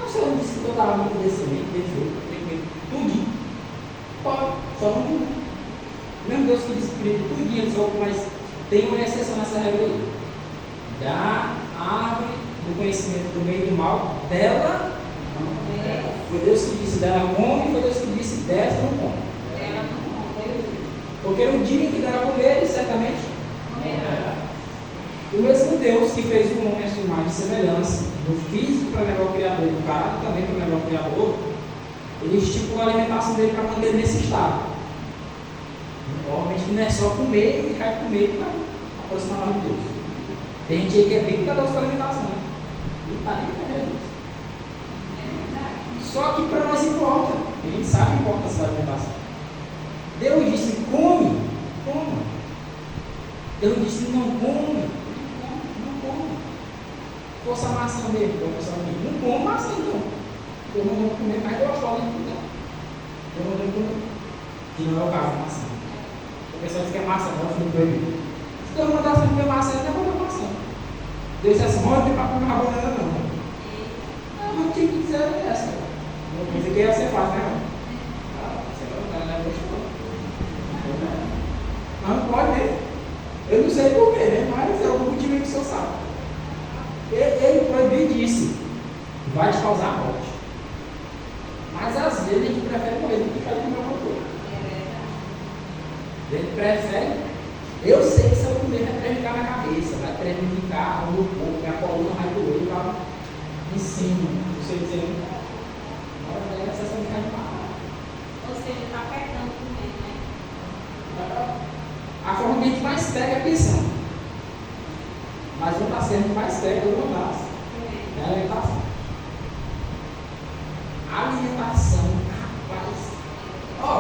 o Senhor disse que toda árvore poderia ser perfeita, tem que comer tudinho. Pode, só não comer. Mesmo Deus que disse que tudinho, só, mas tem uma exceção nessa regra aí. Da árvore do conhecimento do bem e do mal, dela foi Deus que disse dela come, foi Deus que disse dessa não come. Porque no dia em que dela comer, ele certamente comerá. O mesmo Deus que fez o homem à sua imagem e semelhança, do físico para levar o Criador, do caráter também para levar o Criador, ele estipula a alimentação dele para manter nesse estado. Normalmente não é só comer e vai comer para aproximar mais de Deus. Tem gente aí que é bem cuidadoso com a alimentação, né? E está nem entendendo isso. Só que para nós importa, a gente sabe a importância da alimentação. Deus disse: come, coma. Deus disse: não come. Força a maçã mesmo, não como maçã então. Eu não vou comer mais gostosa de tudo. Eu não vou comer. Que não é o caso da maçã. O pessoal diz que é maçã, não é filho proibido. Se Deus mandasse comer maçã, eu não vou comer maçã. Deus disse assim: não tem para comer rabanada não. Não tinha que dizer essa. Não quer dizer que ia ser fácil, né? Você não é gostoso. Mas não pode mesmo. Eu não sei porquê, né? Mas é algum motivo que o senhor sabe. Ele proibiu e disse: vai te causar morte. Mas às vezes a gente prefere morrer do que ficar de comer uma coisa. Ele prefere. Eu sei que se eu comer vai prejudicar minha cabeça, vai prejudicar o meu corpo, minha coluna vai doer, eu estava em cima, você dizendo, agora é a sessão de cardiopata. Ou seja, está apertando também, né? A forma que a gente mais pega é a pensão. Mas um está sendo mais pega, eu não dá. É a alimentação. A alimentação, rapaz. Ó,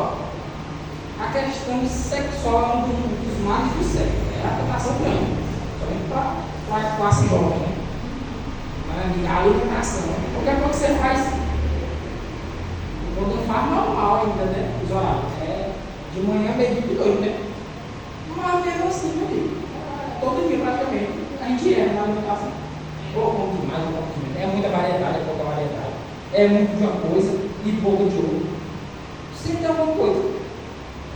a questão sexual é um dos males do sexo. É a alimentação grande. Somente para a classe jovem, né? A alimentação. Qualquer coisa que você faz, quando faz normal ainda, né? Os horários. É de manhã, meio-dia de noite, né? Mas mesmo assim, meu amigo, todo dia praticamente, a gente erra na alimentação. Ou como demais, ou como demais. É muita variedade, é pouca variedade. É muito de uma coisa e pouco de outra. Sempre tem alguma coisa.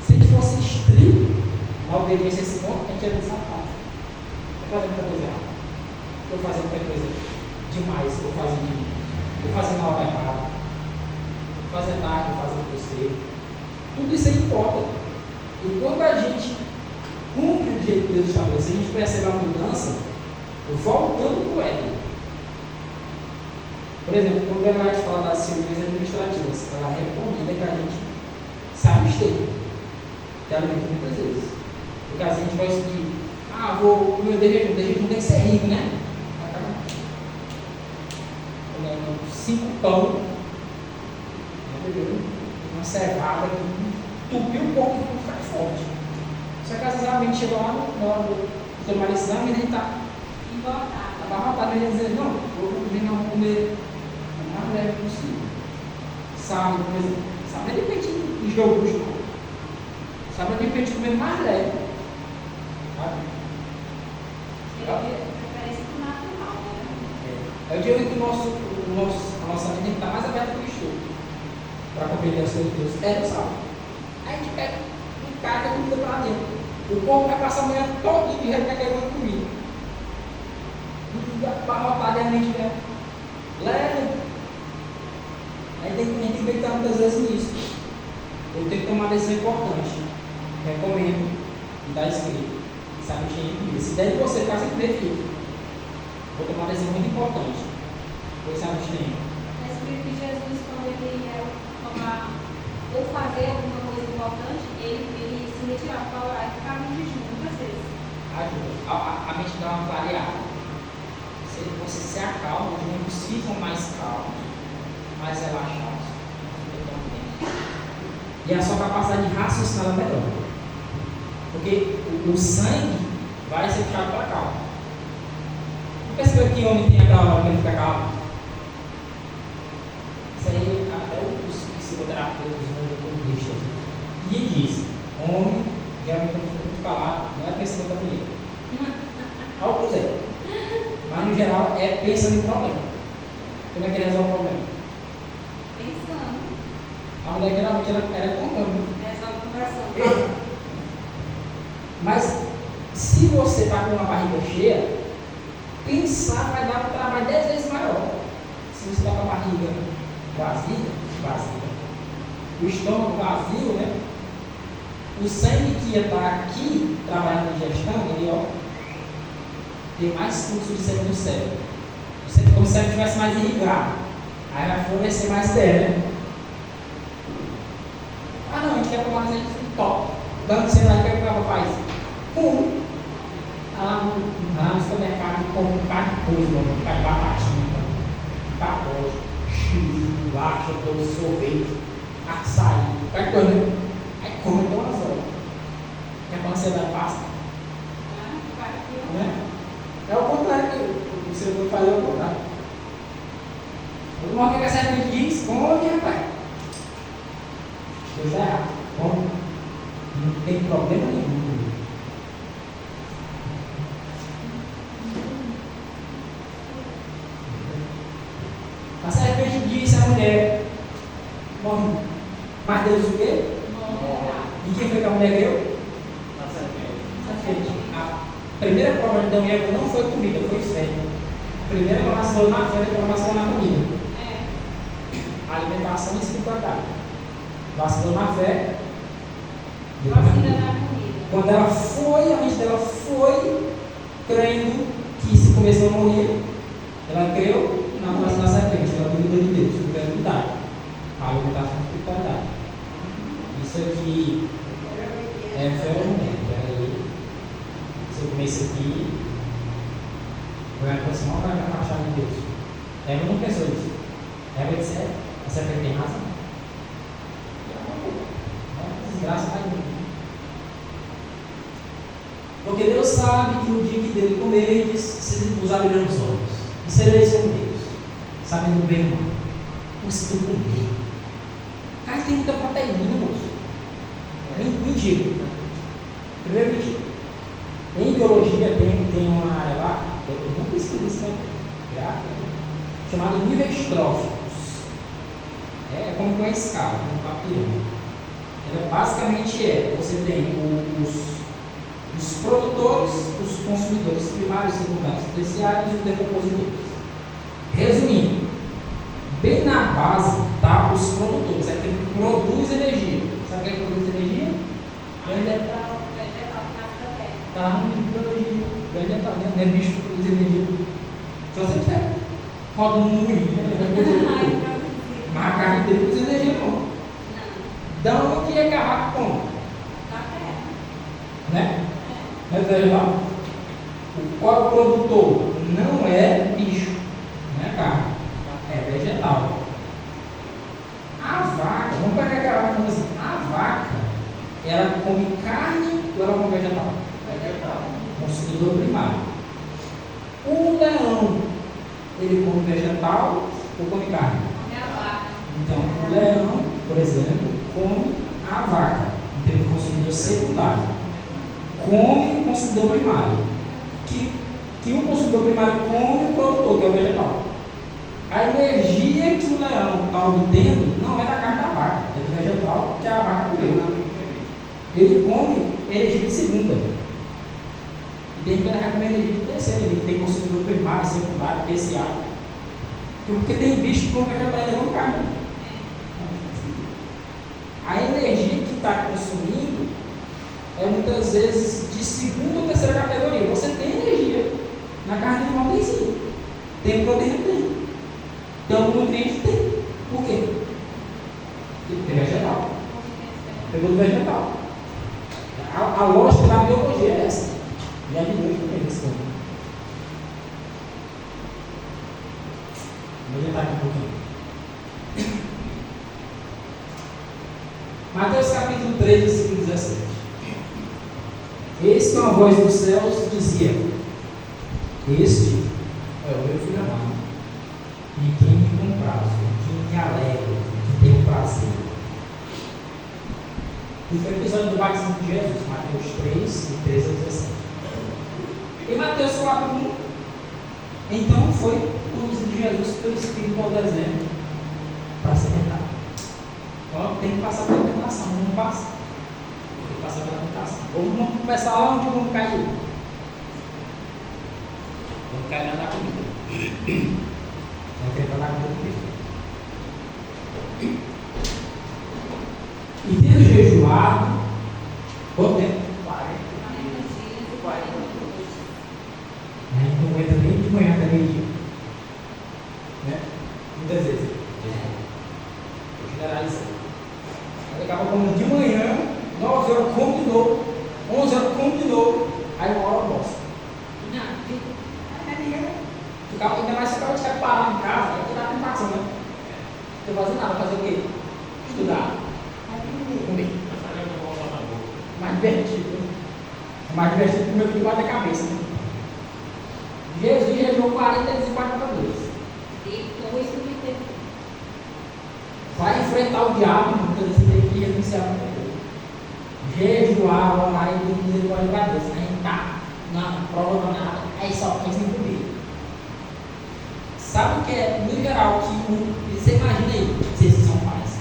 Se a gente fosse estrito na obediência a esse ponto, a gente ia pensar, estou fazendo muita coisa errada. Estou fazendo muita coisa demais, estou fazendo na hora errada. Estou fazendo tarde, estou fazendo besteira. Tudo isso aí importa. E quando a gente cumpre o jeito que Deus estabeleceu, a gente percebe a mudança voltando para o Éden. Por exemplo, quando a Elaine fala das cirurgias administrativas, ela recomenda que a gente se abstenha de alimento muitas vezes. Porque a gente vai seguir, o meu desejo tem que ser rico, né? Comendo 5 pão, uma cevada que entupiu um pouco e fica forte. Só que às vezes a mente chega lá na hora do tomar exame e a gente está abarrotado, a gente dizer, não, vou comer o mais leve possível. Sabe, por exemplo, sabe de repente de jogo, sabe de repente comer mais leve. Sabe? Preferência do natural, né? Eu digo que a nossa mente tem que estar mais aberta para o estudo, para compreender as coisas de Deus. Não sabe. Aí a gente pega um cara que comida para dentro. O povo vai passar a manhã todo dia e vai querer comida. E abarrotado a mente dela. Leve. Aí a gente tem que pensar muitas vezes nisso. Eu tenho que tomar uma decisão importante. Recomendo e dá escrito. Sabe quem é isso? Se der de você ficar sem defeito. Vou tomar uma decisão muito importante. Pois sabe quem é? Mas o que Jesus, quando ele ia tomar ou fazer alguma coisa importante, ele se retirava para orar e ficava em jejum muitas vezes. Ajuda. A mente dá uma variada. Você se acalma, os membros ficam mais calmos, mais relaxados. E a sua capacidade de raciocinar é melhor. Porque o sangue vai ser puxado para cá. Não percebeu que homem tem aquela hora que ele fica calmo? Isso aí até os psicoterapeutas neurologistas. E diz, homem, geralmente quando fica falar, não é pensando da mulher. Alguns é. Mas no geral é pensando em problema. Como é que ele resolve o problema? Pensando. A mulher geralmente ela é comum. Resolve conversando. Mas se você está com uma barriga cheia, pensar vai dar um trabalho 10 vezes maior. Se você está com a barriga vazia, o estômago vazio, né? O sangue que ia estar aqui trabalhando na digestão, ele tem mais fluxo de sangue no cérebro. Como se o cérebro estivesse mais irrigado. Aí vai fornecer mais ideia, né? Não, a gente quer tomar mais top. Dando você lá e quer para o país. Lá no supermercado, compra um bocado de coisa, mano. Faz batatinha, pacote, chuva, laxa, doce, sorvete, açaí, vai coisa. Aí come todas as horas. Quer para você dar pasta? Né? É o contrário que você não faz, é o contrário. Uma coisa que a serpente diz, come, rapaz. Deus é errado. Come. Não tem problema nenhum. A serpente disse à mulher, morre. Mas Deus o quê? E quem foi que a mulher deu? A serpente. A primeira prova de Adão e Eva não foi comida, foi fé. A primeira vacilou na fé, a primeira vacilou na comida. A alimentação e espiritualidade. Vacilou na fé. Vacila na comida. Quando ela foi, a mente dela foi crendo começou a morrer, ela creu na voz da serpente, ela duvidou de Deus, incredulidade, a alimentação de espiritualidade. Isso aqui é ferramenta. Aí, se eu comer isso aqui, vai aproximar ou vai afastar de Deus? Eva não pensou isso. Eva disse: a serpente tem razão. Desgraça vai vir. Porque Deus sabe que no dia que dele comer, ele disse: vos abrirão os olhos e sereis como Deus, sabendo bem o mal. Você tem que comer. Cara, tem muita proteína, moço. Mentira. Primeiro, mentira. Em biologia tem uma área lá, eu não pesquiso isso, né? Chamada níveis tróficos. É como uma escala, como uma pirâmide. Ela basicamente você tem os produtores, os consumidores primários, secundários, terciários e os decompositores. Resumindo, bem na base está os produtores, é aquele que produz energia. Sabe quem produz energia? Vegetal. Está no biologia. Vegetal, né? Não é bicho que produz energia. Se você quiser, roda um moinho, né? Mas a carne dele produz energia, não. Da onde é que a vaca come? Né? É vegetal. Qual é o produtor? Não é bicho, não é carne, é vegetal. A vaca, vamos pegar aquela vaca assim, a vaca, ela come carne ou ela come vegetal? Vegetal. Consumidor primário. O leão, ele come vegetal ou come carne? Então, o leão, por exemplo, come a vaca, então ele é consumidor secundário. Come o consumidor primário. Que o consumidor primário come o produtor, que é o vegetal. A energia que o leão está obtendo não é da carne da vaca, é do vegetal que a vaca comeu. Ele come energia de segunda. E tem que comer energia de terceira. Ele tem consumidor primário, secundário, terciário. Porque tem bicho que come vegetal e não carne. A energia que está consumindo é muitas vezes de segunda ou terceira categoria. Você tem energia. Na carne animal tem sim. Tem proteína? Tem. Então o nutriente tem. Por quê? Porque tem vegetal. Pegou do vegetal. A lógica da biologia é essa. E a de hoje também é esse. Vou adiantar aqui um pouquinho. Mateus capítulo 3, versículo 17. Eis que uma voz dos céus dizia: este é o meu filho amado, em quem me comprazo, em quem me alegro, em quem tenho prazer. E foi o episódio do batismo de Jesus, Mateus 3, de 13 a 17. E Mateus 4, 1. Então foi conduzido Jesus pelo Espírito ao deserto para ser tentado. Então tem que passar pela tentação, não passa. Tem que passar pela tentação. Ou vamos começar lá onde vamos cair. Vamos cair na da comida. Vamos tentar dar comida primeiro. E tendo jejuado, quanto tempo? 40 minutos. A gente não aguenta nem de manhã até meio-dia. Né? Muitas vezes. Estou generalizando. Aí acaba comendo de manhã, 9 horas come de novo, 11 horas come de novo, aí uma hora almoça. Ficava ainda mais se acaba de sair parar em casa, aí tu dá tentação, né? Não fazer nada, fazer o quê? Estudar. Comer. Mais divertido. Mais divertido que o meu filho bate a cabeça, né? Jesus jejuou 40 dias e 40 noites. Vai enfrentar o diabo, muitas vezes tem que renunciar muita coisa. Jejuar, orar e pedir misericórdia para Deus. A gente tá na prova nada, aí só pensa em comer. Sabe o que é, no geral, que você imagina aí, vocês que são pais.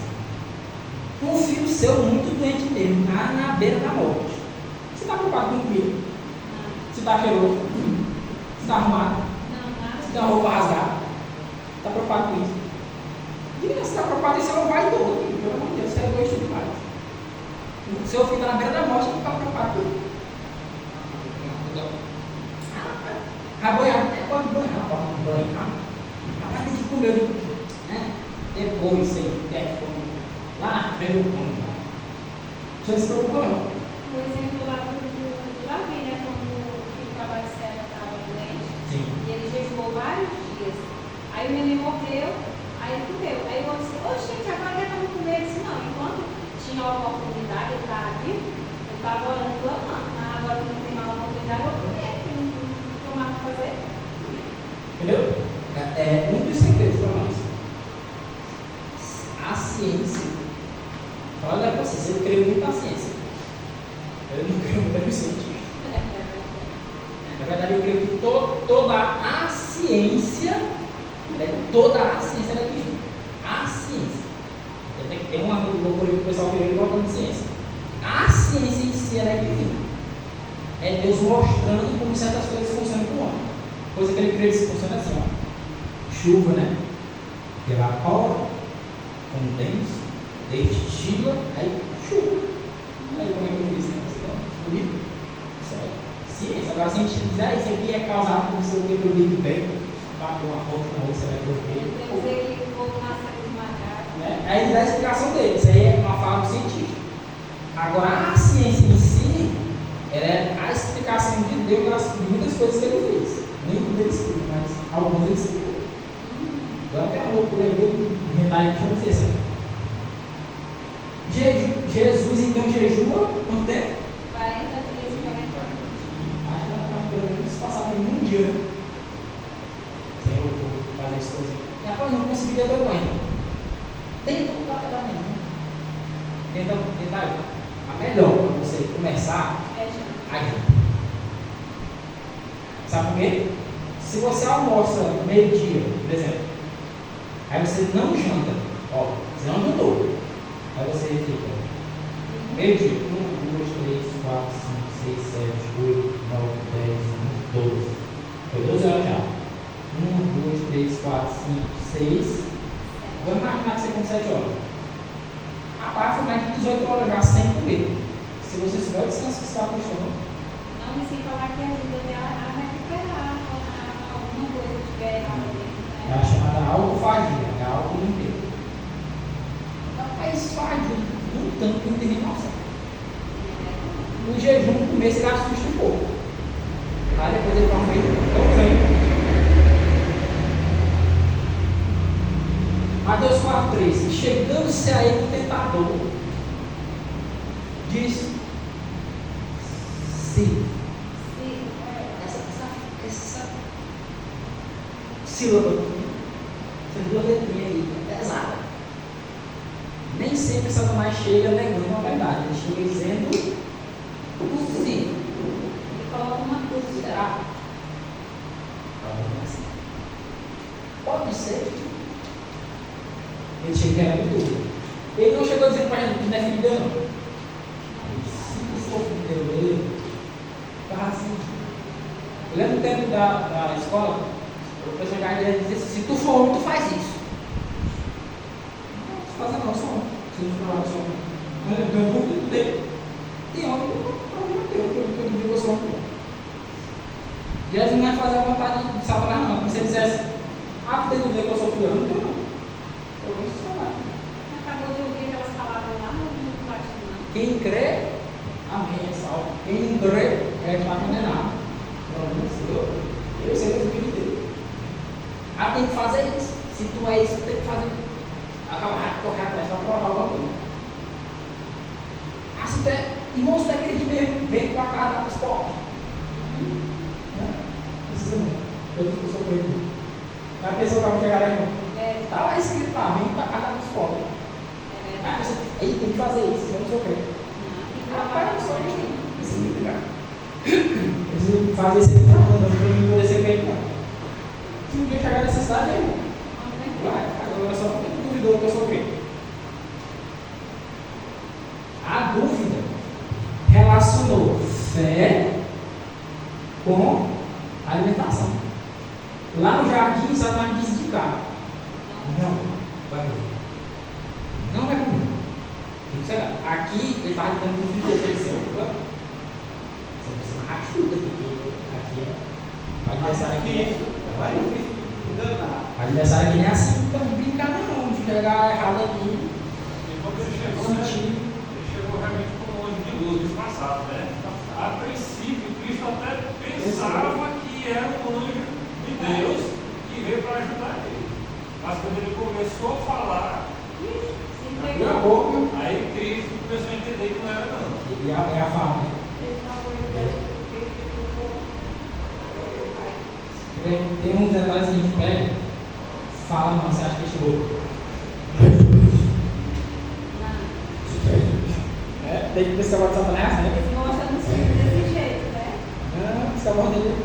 Um filho seu muito doente mesmo, na beira da morte. Você está preocupado com o filho? Você está cheiroso? Você está arrumado? Você tem uma roupa rasgada? Está preocupado com isso? E você está preocupado, isso não vai todo. Pelo amor de Deus, você é egoísta demais. O seu filho está na beira da morte, não está preocupado com isso. Vai boiar, Papai tem que comer, né? Depois, sem tempo, lá na frente eu como. Você se preocupa não. O exemplo lá do Davi, né? Quando o filho da Barcela estava doente, Sim. e ele jejuou vários dias. Aí o neném morreu, aí ele comeu. Aí o outro disse, oxe, gente, agora já estamos comendo. Ele disse, não, enquanto tinha a oportunidade, ele estava vivo, eu estava orando, clamando. Ah, agora que não tem mais oportunidade, eu vou comer, porque não tem mais o que fazer. Entendeu? É um dos segredos para nós. A ciência. Olha para vocês, eu creio muito na ciência. Eu não creio muito nos científicos. Na verdade, eu creio que toda a ciência, toda a ciência é divina. A ciência. Tem um amigo meu por aí que o pessoal queria voltando de ciência. A ciência em si é divina. É Deus mostrando como certas coisas funcionam com o homem. Coisa que ele crê que funciona assim, ó. Chuva, né? Evapora, condensa, destila, aí chuva. Aí como é que eu fiz? Bonito? Isso é ciência. Agora se a gente dizer, isso aqui é causado por seu que pelo Big Bang, bateu uma foto na rua, você vai ver. Quer dizer que o povo nasce com macaco. Né? Aí ele dá a explicação dele, isso aí é uma fala científica. Agora a ciência em si, ela é a explicação de Deus de muitas coisas que ele fez. Nem tudo ele explica, mas alguns ele explica. Agora tem uma loucura aí, verdade, não sei se Jesus então jejua quanto tempo? 40 dias e 40 anos. Acho que ela está pelo menos passar por um dia. Sem eu fazer isso coisa. E rapaz, não conseguiria ter banho. Tenta o café da manhã. Tenta a melhor para você começar É, já. a janta. Sabe por quê? Se você almoça meio-dia, por exemplo, aí você não janta, ó, você não jantou. Aí você fica meio-dia, 1, 2, 3, 4, 5, 6, 7, 8, 9, 10, 11, 12. Foi 12 horas já. 1, 2, 3, 4, 5, 6. Vamos imaginar que você come 7 horas. Rapaz, foi mais de 18 horas já sem comer. Se você souber o descanso que você está acostumando. Não, mas sem falar que ajuda a recuperar alguma coisa que tiver errado dentro, É né? a chamada autofagia, é a autolimpeza. Mas faz um tanto que não tem nem noção. O jejum, no começo, ele assusta um pouco. Aí depois ele vai um meio tão grande. Mateus 4,3. Chegando-se a ele o tentador, diz: sim. Essa sílaba aqui, essas duas letrinhas aí, é pesada. Nem sempre Satanás chega negando a verdade, ele chega dizendo sim. Ele coloca uma coisa, será? Pode ser. Ele chega querendo tudo. Ele não chegou dizendo para a gente que não é filho dele, não. Se for filho dele, estava assim. Eu lembro do tempo da escola, o professor Garden dizia assim: se tu for homem, tu faz isso. Não, fazer não, sou homem. Se não for homem, sou homem. Mas eu tenho muito tempo. E homem, problema teu, eu digo que eu sou homem. Jesus não vai fazer a vontade de Satanás, não. Como se ele dissesse: ah, tu tem dúvida que eu sou filho, eu não tenho, não. Eu vou ensinar. Acabou de ouvir aquelas palavras lá no batismo, não? Quem crê, amém, é salvo. Quem não crê, está condenado. Eu sei que eu filho dele. Ah, tem que fazer isso. Se tu é isso, tem que fazer. Acabar, correr atrás para provar o bagulho. Ah, se tu é. Irmão, se tu é crente mesmo, vem com a cara para os pobres. Não precisa não. Eu disse que eu sou crente. Não é a pessoa que vai chegar lá, irmão. Está lá escrito lá, vem com a cara para os pobres. Ah, você tem que fazer isso, eu não sou crente. Rapaz, eu não sou crente. Isso me ligar. Preciso fazer esse tipo de coisa, para mim poder ser crente, não. Se um dia chegar nessa cidade, aí, vai, agora só não duvidou que eu sou crente. A dúvida relacionou fé com alimentação. Lá no jardim, Satanás disse de cara: não vai comer. Não vai comer. Aqui, ele estava dando um filho de direção. Você não rachuda aqui é. Vai começar aqui. Vai enganar. Adversário que nem assim, então brincar não, de pegar errado aqui. E quando ele chegou, né, ele chegou realmente como um anjo de luz disfarçado, né? A princípio, Cristo até pensava que era um anjo de Deus que veio para ajudar ele. Mas quando ele começou a falar, Se Abriu a entregou. boca aí Cristo começou a entender que não era não. e a fala. Ele falou, ele ficou. Tem uns detalhes que a gente pega, fala, não, você acha que chegou. É, tem que pensar o Satanás, né? Eles gostam de ser desse jeito, né? Não, você aborda ele.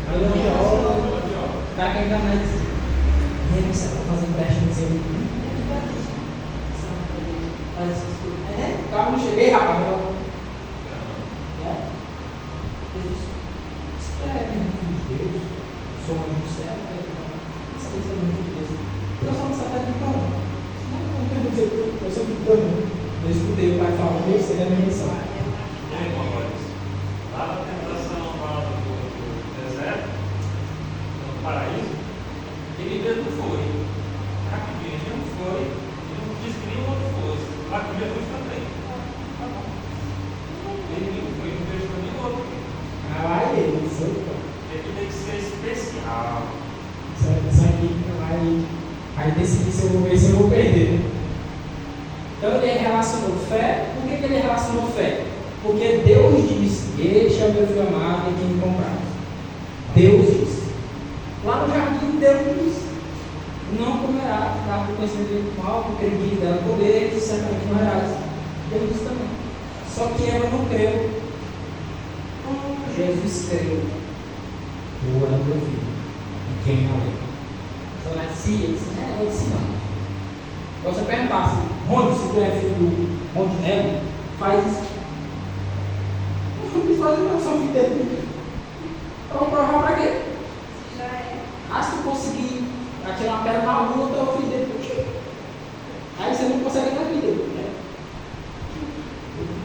Aí eu o cara quer enganar ele. E aí você vai fazer empréstimo no seu. Calma, não cheguei, rapaz. Escreve no filho de Deus. Sou anjo do céu. Isso aqui é muito de Deus. Eu só não sabia de como. Não tem dizer que eu sou filho de Deus. Eu escutei o pai falando, eu sei da minha missão. E aí, irmãos, lá na tentação lá do deserto, no paraíso, ele mesmo foi. Rapidinho, ele não foi, ele não disse que nenhum outro fosse. Lá com Jesus também. Ele não foi, não deixou nenhum outro. Ah, lá ele, isso aí. Ele tem que ser especial. Isso aqui vai decidir se eu vou ver se eu vou perder. Então ele relacionou fé. Por que ele relacionou fé? Porque Deus disse: Este é o meu filho amado em quem me comprar. Deus disse. Lá no jardim, Deus disse: Não comerá da árvore do conhecimento do mal, porque ele dela poder, e certamente não erás. Deus disse também. Só que ela não creu. Jesus creu. Eu amo meu filho. E quem não é? Então ela disse: Ele disse: Eu disse não. Você perguntasse, Rony, se tu é filho do Montenegro, faz isso. Eu não quis fazer não, sou filho dele. Para provar para quê? Já é. Se tu conseguir atirar uma pedra na lua, tu é o filho dele contigo. Aí você não consegue na vida. Né?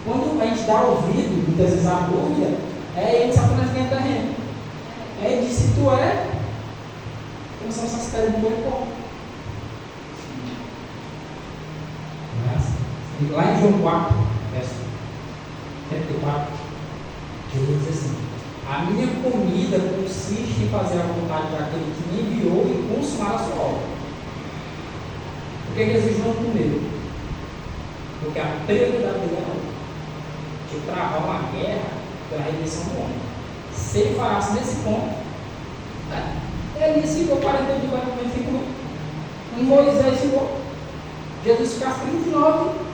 Quando a gente dá ouvido, muitas vezes a dúvida, ele Satanás dentro da gente. Aí ele diz: se tu é, então são essas pedras do meu corpo. Lá em João 4, verso 34, Jesus diz assim: A minha comida consiste em fazer a vontade daquele que me enviou e consumar a sua obra. Por que Jesus não comeu? Porque a prioridade dele era de travar uma guerra pela redenção do homem. Se ele falasse nesse ponto, ele ficou 40 dias, ele ficou. E Moisés ficou. Jesus ficasse 39.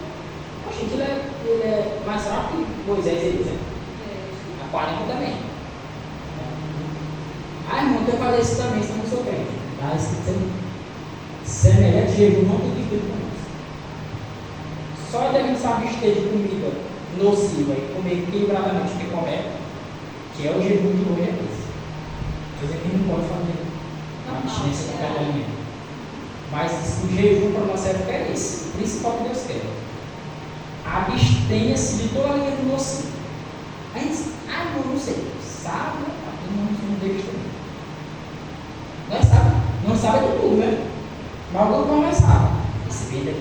Gente, ele é mais rápido que Moisés e Elias. A 40 também. Irmão, eu fazer isso também, senão não sou crente. Está escrito semelhante de jejum, não tem virtude para nós. Só devemos se abster de comida nociva e comer equilibradamente o que comer, que é o jejum de hoje é esse. Coisa que não pode fazer a abstinência de cada alimento. Mas o jejum para nossa época é esse, o principal que Deus quer. Abstenha-se de todo alimento nocivo. Aí diz: não sei. Sabe, não deixa também. Não sabe de tudo, né? Mas alguns não mais sabe. Esse veio daqui,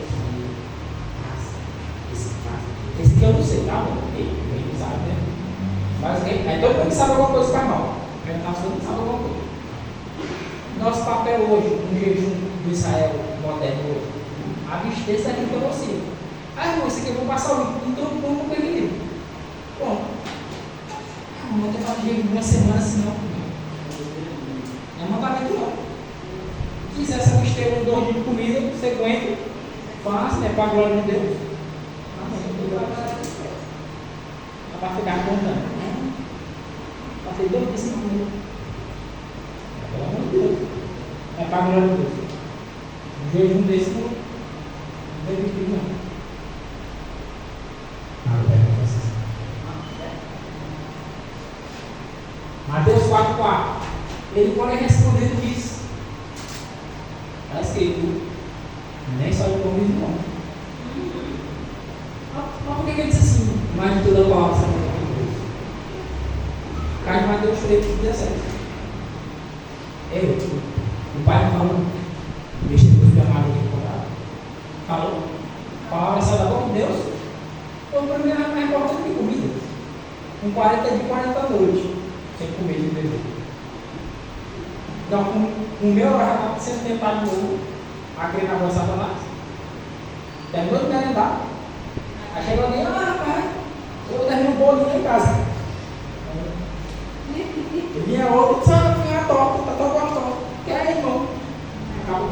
esse aqui eu não sei, tá bom? Ele não sabe, né? Mas aí todo mundo que sabe alguma coisa faz mal. Perguntar se todo mundo sabe alguma coisa. Nosso papel hoje, no jejum do Israel moderno hoje, abster-se daquilo que é nocivo. Irmão, isso aqui eu vou passar o livro, então como com aquele livro. Bom, não vou ter que fazer jejum uma semana assim, não. Não é mandamento, não. Se quiser se abster um 2 dias de comida, você aguenta, faça, né? Para a glória de Deus. Não para ficar contando. Passei 2 dias sem comer. Pelo amor de Deus. É para a glória de Deus. Um jejum desse não tem virtude, não. Mateus 4,4. Ele pode responder tudo isso. Está escrito: nem só de pão vive o homem. Mas por que ele disse assim? Mais de toda a palavra sabe? Cai de Mateus 3, 17. O pai não falou. com 40 dias e 40 noites, sem comer de bebê. Então, com o meu já estava sendo tentado de novo, a crer na voz de Satanás. Terminou de merendar. Aí chegou alguém, rapaz, eu terminei um bolinho lá em casa. E vinha outro, sabe, vinha top, tá tão gostoso. Que é, irmão? Acabou.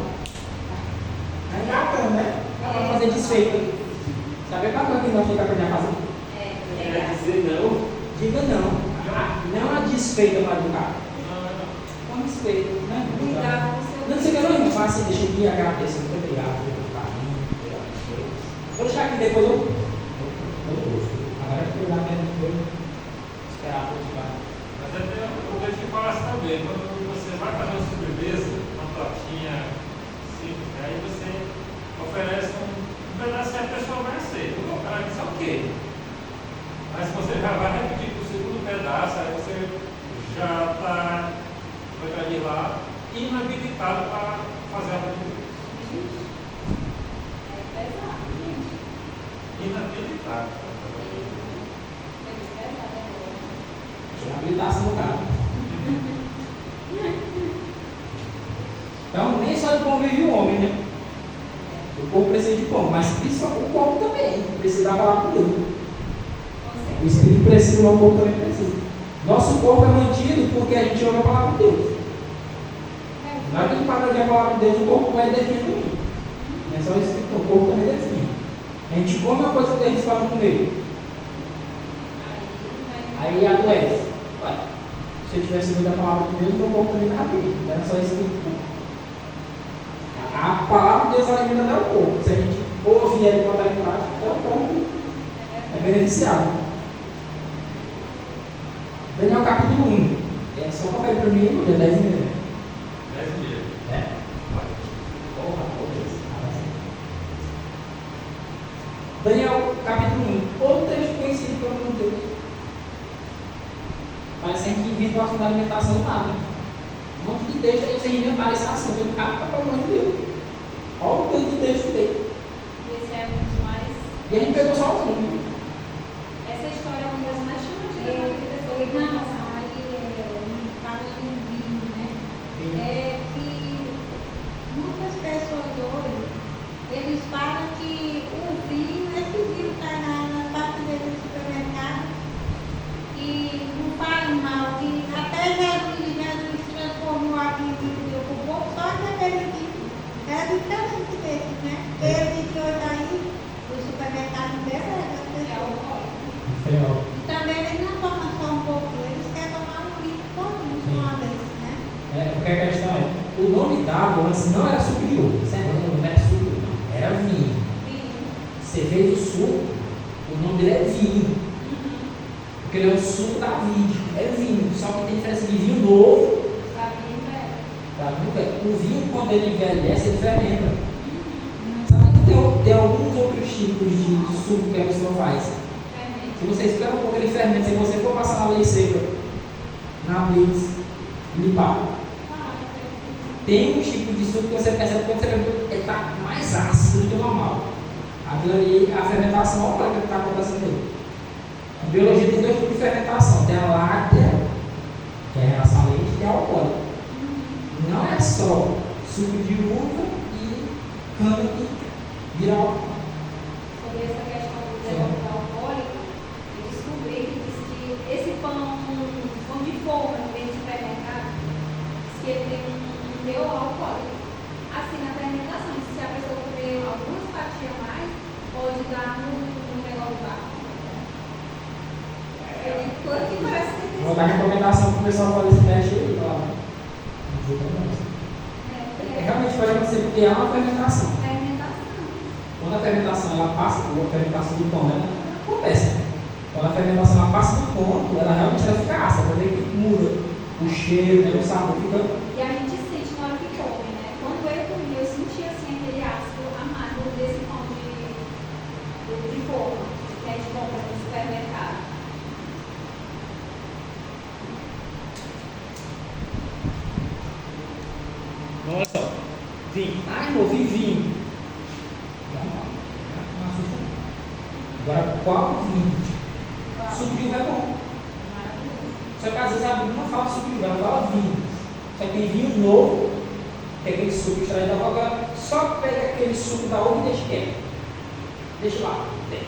Aí já, né? Vai fazer desfeita. Sabe a coisa que nós temos que aprender a fazer? Quer dizer não? Diga não. Não a desfeita para educar. Não desfeita, né? Cuidado com o seu. Não sei que não faça assim, deixa aqui, agradeço, muito obrigado pelo carinho, pelas coisas. Vou deixar aqui depois eu gosto. Agora eu vou lá mesmo, vou esperar por devagar. Mas até eu vejo que fala assim também, quando você vai fazer uma sobremesa, uma tortinha simples, aí você oferece um pedaço que a pessoa vai aceitar. O cara diz ok. Mas você já vai repetir para o segundo pedaço, aí você já está lá inabilitado para fazer a sobremesa. É pesado, gente. Inabilitado. É pesado agora. Tinha habilitação no carro. Então, nem só de pão vive o homem, né? O corpo precisa de pão, mas principalmente o corpo também. Precisa da palavra de Deus. O espírito precisa, o corpo também precisa. Nosso corpo é mantido porque a gente ouve a palavra de Deus. Na hora que a gente para de ouvir a palavra de Deus, o corpo vai definindo. Não é só o espírito, o corpo também define. A gente come uma coisa que eles falam comer. Aí adoece. Ué, se eu tivesse ouvido a palavra de Deus, meu corpo também estava bem. Não era só espírito. A palavra de Deus alimenta até o corpo. Se a gente ouvir ela e botar em prática, até o corpo é beneficiado. Daniel capítulo 1. É só confere para mim, já 10 minutos. 10 dias. É? Porra, Daniel capítulo 1. Outro texto conhecido pelo nome de Deus. Mas sem que inventa o assunto da alimentação do nada. Um monte de texto aí sem inventar esse assunto. Eu ficar pelo amor de Deus. Olha o tanto de texto dele. Esse é um dos mais. E a gente pegou só um. Essa história é uma das mais chamativas da vida dessa Não, aí fala de um vinho, né? É que muitas pessoas hoje, eles falam que o vinho, esse vinho está na prateleira do supermercado e não faz mal, que até Jesus transformou a vinho do povo só naquele vinho. É diferente desse, né? Ele que hoje aí, o supermercado dele é das pessoas. E também eles não tomam só um pouco, eles querem tomar um litro todo de uma vez, né? É, porque a questão é, o nome d'água antes não era suco de uva, não era suco, não, era vinho. Você fez o suco, o nome dele é vinho. Porque ele é o suco da vide, é vinho. Só que tem diferença de vinho novo. O vinho, quando ele envelhece, ele fermenta. Sabe que tem alguns outros tipos de suco que a pessoa faz. Se você espera um pouco, ele fermenta. Se você for passar na lei seca, na blitz, limpar, tem um tipo de suco que você percebe quando você bebe, ele está mais ácido do que o normal. Aquilo ali, a fermentação, olha o que está acontecendo ali. A biologia tem dois tipos de fermentação: tem a láctea, que é a relação a leite, e a alcoólica. Não é só suco de uva e cana que vira álcool. Sobre essa questão do depósito alcoólico, eu descobri que diz que esse pão de forma que vem de supermercado, diz que ele tem um teor alcoólico. Assim, na fermentação, se a pessoa comer algumas fatias a mais, pode dar no negócio do barco. Coisa que parece que tem. Vou dar recomendação para o pessoal fazer esse teste aí, lá. Realmente pode acontecer porque há uma fermentação. Quando a fermentação ela passa, a fermentação do pão, ela acontece. Quando a fermentação ela passa do ponto, ela realmente vai ficar ácida, pode ver que muda o cheiro, né, o sabor fica. E a gente sente na hora que come, né? Quando eu comi, eu senti assim aquele ácido amargo desse pão de forma que a gente compra no supermercado. Olha só, vinho. Ah, irmão, vinho. Não assusta não. Agora, qual vinho? Suco de uva é bom. Só que às vezes a Bíblia não fala suco de uva, ela fala vinho. Só que tem vinho novo, que é aquele suco extraído da uva, só pega aquele suco da uva e deixa quieto. Deixa lá, tem.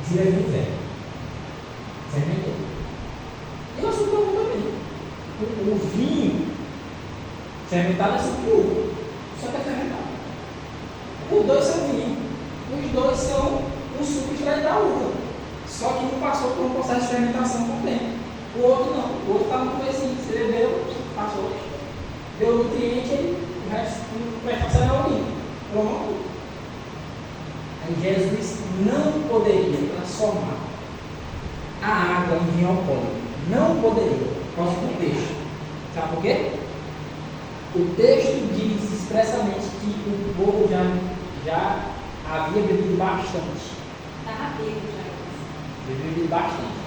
Vira vinho velho. Fermentou. E o suco da uva também. O vinho fermentado é suco de uva. Só que é fermentado. Os dois são vinho. Os dois são o suco extraído da uva. Só que um passou por um processo de fermentação com o tempo. O outro não. O outro estava no comecinho. Você bebeu, passou. Deu nutriente, o resto vai passar na urina. Pronto. Aí Jesus não poderia transformar a água em vinho alcoólico. Não poderia. Por causa do texto. Sabe por quê? O texto diz expressamente que o povo já havia bebido bastante. Estava bêbado já. Bebido bastante.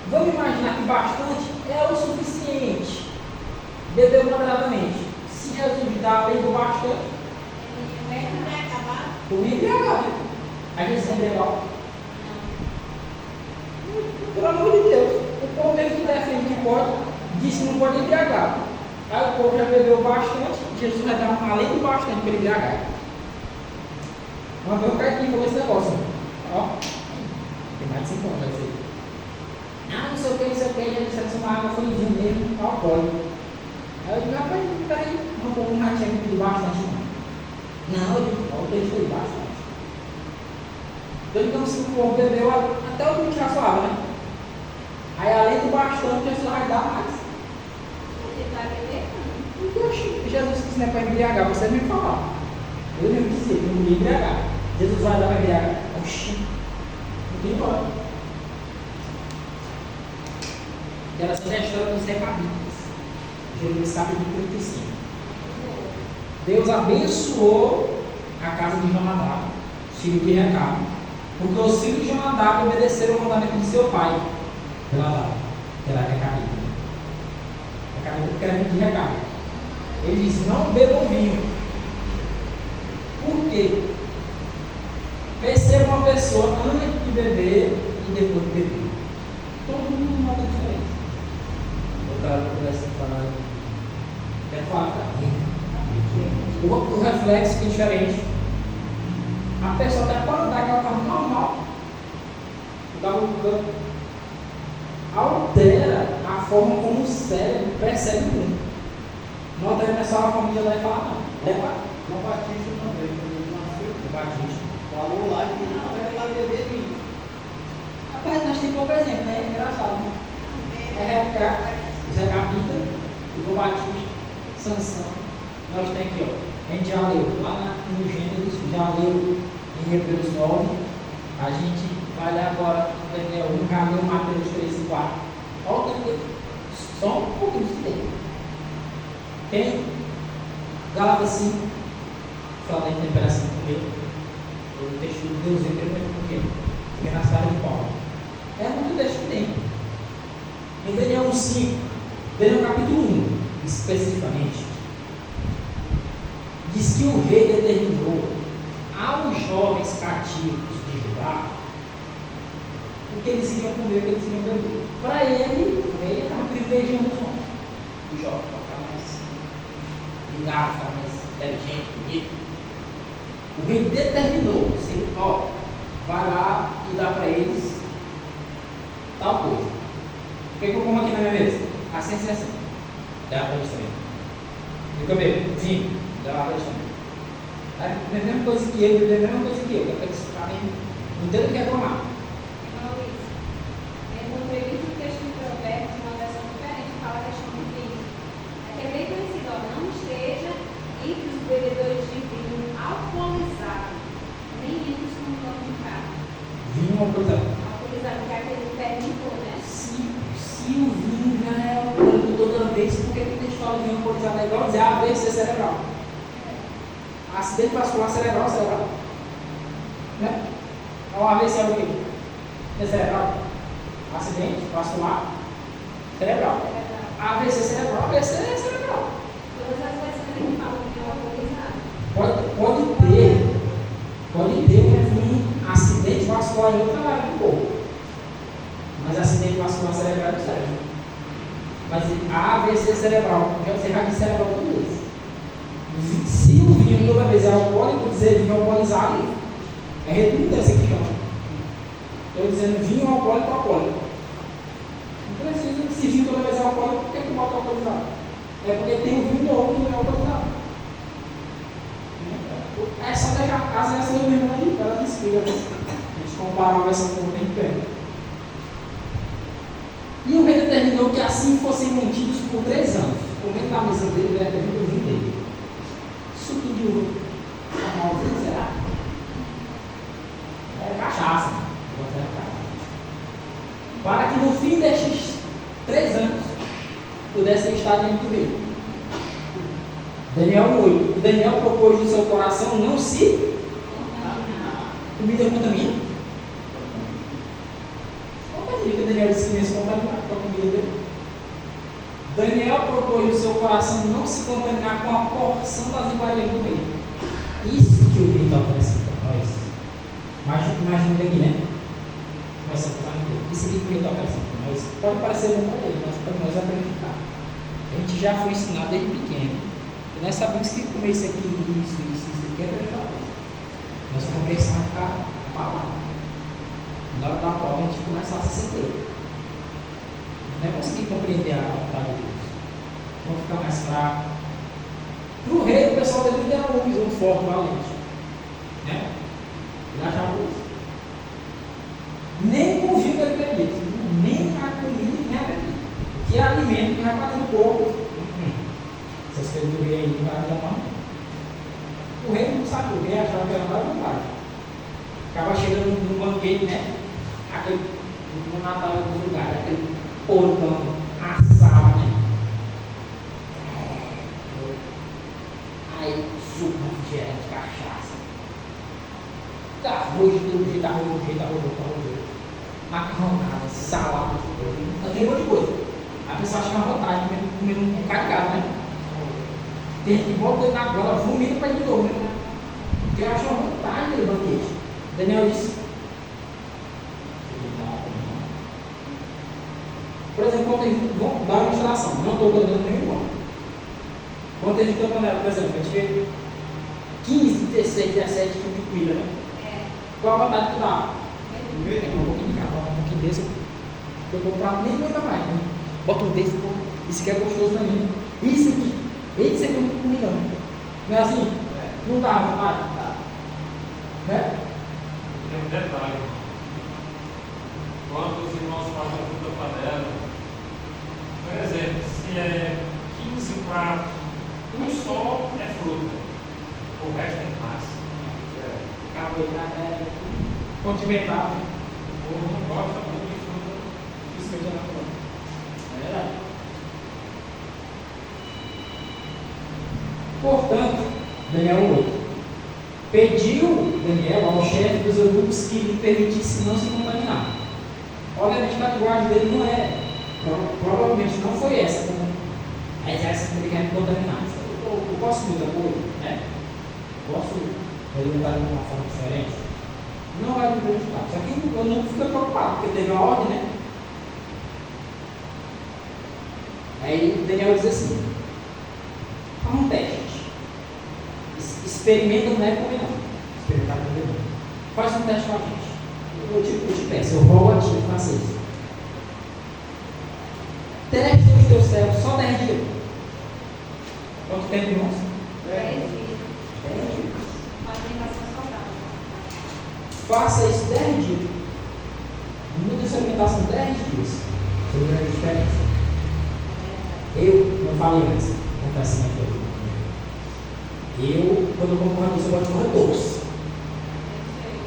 Vamos imaginar que bastante é o suficiente. Bebeu moderadamente. Se Jesus dá bebeu bastante, Ele vai acabar. o embriagar. A gente se embriagar. Pelo amor de Deus. O povo mesmo que defende que pode, disse que não pode embriagar. Aí o povo já bebeu bastante, Jesus vai dar além do bastante para ele embriagar. Uma vez o Caetano falou esse negócio. Ó, tem mais de 5 anos, vai dizer. Ah, não sei o que, já disseram que uma água foi vinho mesmo, alcoólico. Aí eu digo, rapaz, peraí, não vou um ratinho que pediu bastante, não. Não, eu digo, o texto foi bastante. Então, digamos que o povo bebeu até o último tirar sua água, né? Aí, além do bastante, Jesus vai dar mais. Ele vai beber? Poxa, Jesus disse, não é para embriagar, você me falar. Eu mesmo disse, eu não ia embriagar. Jesus vai dar para embriagar. Oxi, não tem embora. E ela são a história dos recabitas. Jeremias capítulo 35. Deus abençoou a casa de Jonadab, filho de Recabe, porque os filhos de Jonadab obedeceram o mandamento de seu pai, Jonadab, que era Recabita. Recabita porque era filho de Recabe. Ele diz: não bebam vinho. Por quê? Perceba uma pessoa antes de beber e depois de beber. Todo mundo nota diferente. O cara começa falando. Quer falar para mim? O reflexo que é diferente. A pessoa até pode andar com o carro normal, dá um canto, altera a forma como o cérebro percebe o mundo. Não altera não é só a forma de andar e falar, não. João Batista também, quando ele nasceu, O Batista. falou lá que não era lá beber vinho. Rapaz, nós temos outro exemplo, né? É engraçado, né? Zé Capita, o Batista, Sansão. Nós temos aqui, ó. A gente já leu lá no Gênesis, já leu em Hebreus 9. A gente vai ler agora no Daniel 1, já leu Mateus 3 e 4. Olha o tempo, só um pouquinho de tempo. Tem Gálatas 5, fala em temperação com Deus. O texto de Deus é primeiro por quê? Porque na sala de Paulo. É muito texto que tem. Em Daniel 5, Daniel capítulo 1, especificamente, diz que o rei determinou aos jovens cativos de Judá o que eles iriam comer, o que eles iriam beber. Para ele, o rei estava privilegiando os homens. Os jovens para ficar mais ligados, ficar mais inteligente, bonito. O rei determinou, assim, ó, vai lá e dá para eles tal coisa. O que eu como aqui na minha mesa? Assim, assim, assim. Dá para eles também. E comer? Vinho. Dá para eles também. Aí, a mesma coisa que ele, a mesma coisa que eu. Eles ficarem não tendo o que reclamar. Irmão Luiz, eu encontrei muito texto de Provérbios, uma versão diferente, fala a questão do vinho. É que é bem conhecido, ó, não esteja entre os bebedores de vinho alcoolizado, nem entre os condutores de carro. Vinho alcoolizado. Alcoolizado, que é aquele que perguntou, né? Se o vinho já é alcoólico toda vez, por que a gente fala vinho alcoolizado? É igual dizer AVC cerebral. Acidente vascular cerebral, né? O AVC é o quê? É cerebral. Acidente vascular cerebral. AVC cerebral. AVC é cerebral. Todas as versões que falam de alcoolizado. Pode ter um acidente vascular em outra área do corpo. Mas acidente vascular sistema cerebral do cérebro. Mas a AVC cerebral, você já disse cerebral toda vez. Se o vinho toda vez é alcoólico, dizer vinho alcoolizado é redundância que chama. Estou dizendo vinho alcoólico, alcoólico. Não precisa, se vinho toda vez é alcoólico, por que bota alcoolizado? É porque tem um vinho novo que não é alcoolizado. É só deixar a casa essa do irmão ali, ela explica. A gente compara uma versão com outra em pé. E o rei determinou que assim fossem mantidos por 3 anos. Comendo na mesa dele, ele bebendo o vinho dele. Suco de uva. Normalzinho, será? É cachaça. Para que no fim destes 3 anos pudessem estar diante do rei. Daniel 8. Daniel propôs no seu coração não se comida contamina. Qual que Daniel disse que nesse contaminar com a comida dele? Daniel propôs no seu coração não se contaminar com a porção das iguarias do rei. Isso que o rei está oferecendo para nós. Imagina aqui, né? Isso aqui que o rei está oferecendo para nós. Pode parecer bom para ele, mas para nós é acreditar. A gente já foi ensinado desde pequeno. E nós sabemos que comer isso aqui, isso aqui é prejudicial. Nós começamos a ficar abalado. Na hora da prova a gente começa a se sentir. Não é conseguir compreender a vontade de Deus. Vamos ficar mais fraco. Para o rei, o pessoal dele era um visão forte, valente. Né? Ele achava isso. Nem com o vinho ele acredita. Nem a comida, nem a bebida. Que é alimento que vai para o corpo. Essas coisas do rei aí não vai dar mal. O rei não sabe, o rei achava que era mais vontade. Acaba chegando num banquete, né? Aquele, no Natal do lugar, aquele porcão assado, né? Aí, suco, refrigerante, cachaça. Arroz de todo jeito, arroz. Macarronada, salada, aquele monte de coisa. A pessoa acha que é uma vontade de comer um carregado, né? Tem que voltar na gola, vomita para ir de novo, né? Porque eu acho uma vontade daquele banquete. Daniel disse. Por exemplo, quando eles vão dar uma instalação, não estou dando nenhum. Quando eles estão panela, por exemplo, a gente vê 15, 16, 17 tipos de comida, né? Qual a vontade que dá? Um pouquinho de carne, um pouquinho desse. Eu vou comprar nem aguenta mais, né? Bota um desse, isso aqui é gostoso também. Isso aqui eu não comi não. Não é assim? Não dá vontade? Né? Tem um detalhe. Quando os irmãos fazem a fruta panela, por exemplo, se é 15 pratos, um só é fruta, o resto é massa. Carboidrato condimentado. O povo não gosta muito de fruta. Isso que eu já não gosto. É verdade. Portanto, Daniel 8. Pediu Daniel ao chefe dos eunucos que lhe permitisse não se contaminar. Obviamente a linguagem dele não é, provavelmente não foi essa, como essa que ele quer me contaminar. Eu posso me dar coisa, né? Posso orientar de uma forma diferente? Não vai me prejudicar. Só que eu não fico preocupado, porque teve uma ordem, né? Aí Daniel diz assim: faz um teste. Experimenta, não é comer não. Experimentar comer não. Faz um teste com a gente. Eu te peço, eu roubo a ti, faça isso. Teste os teus servos só 10 dias. Quanto tempo, irmãos? 10 dias. 10 dias. Uma alimentação saudável. Faça isso 10 dias. Muda essa alimentação 10 dias. Você vai ver a diferença. Eu não falei antes, confesso aqui. Eu, quando eu como uma doce, eu gosto de comer doce.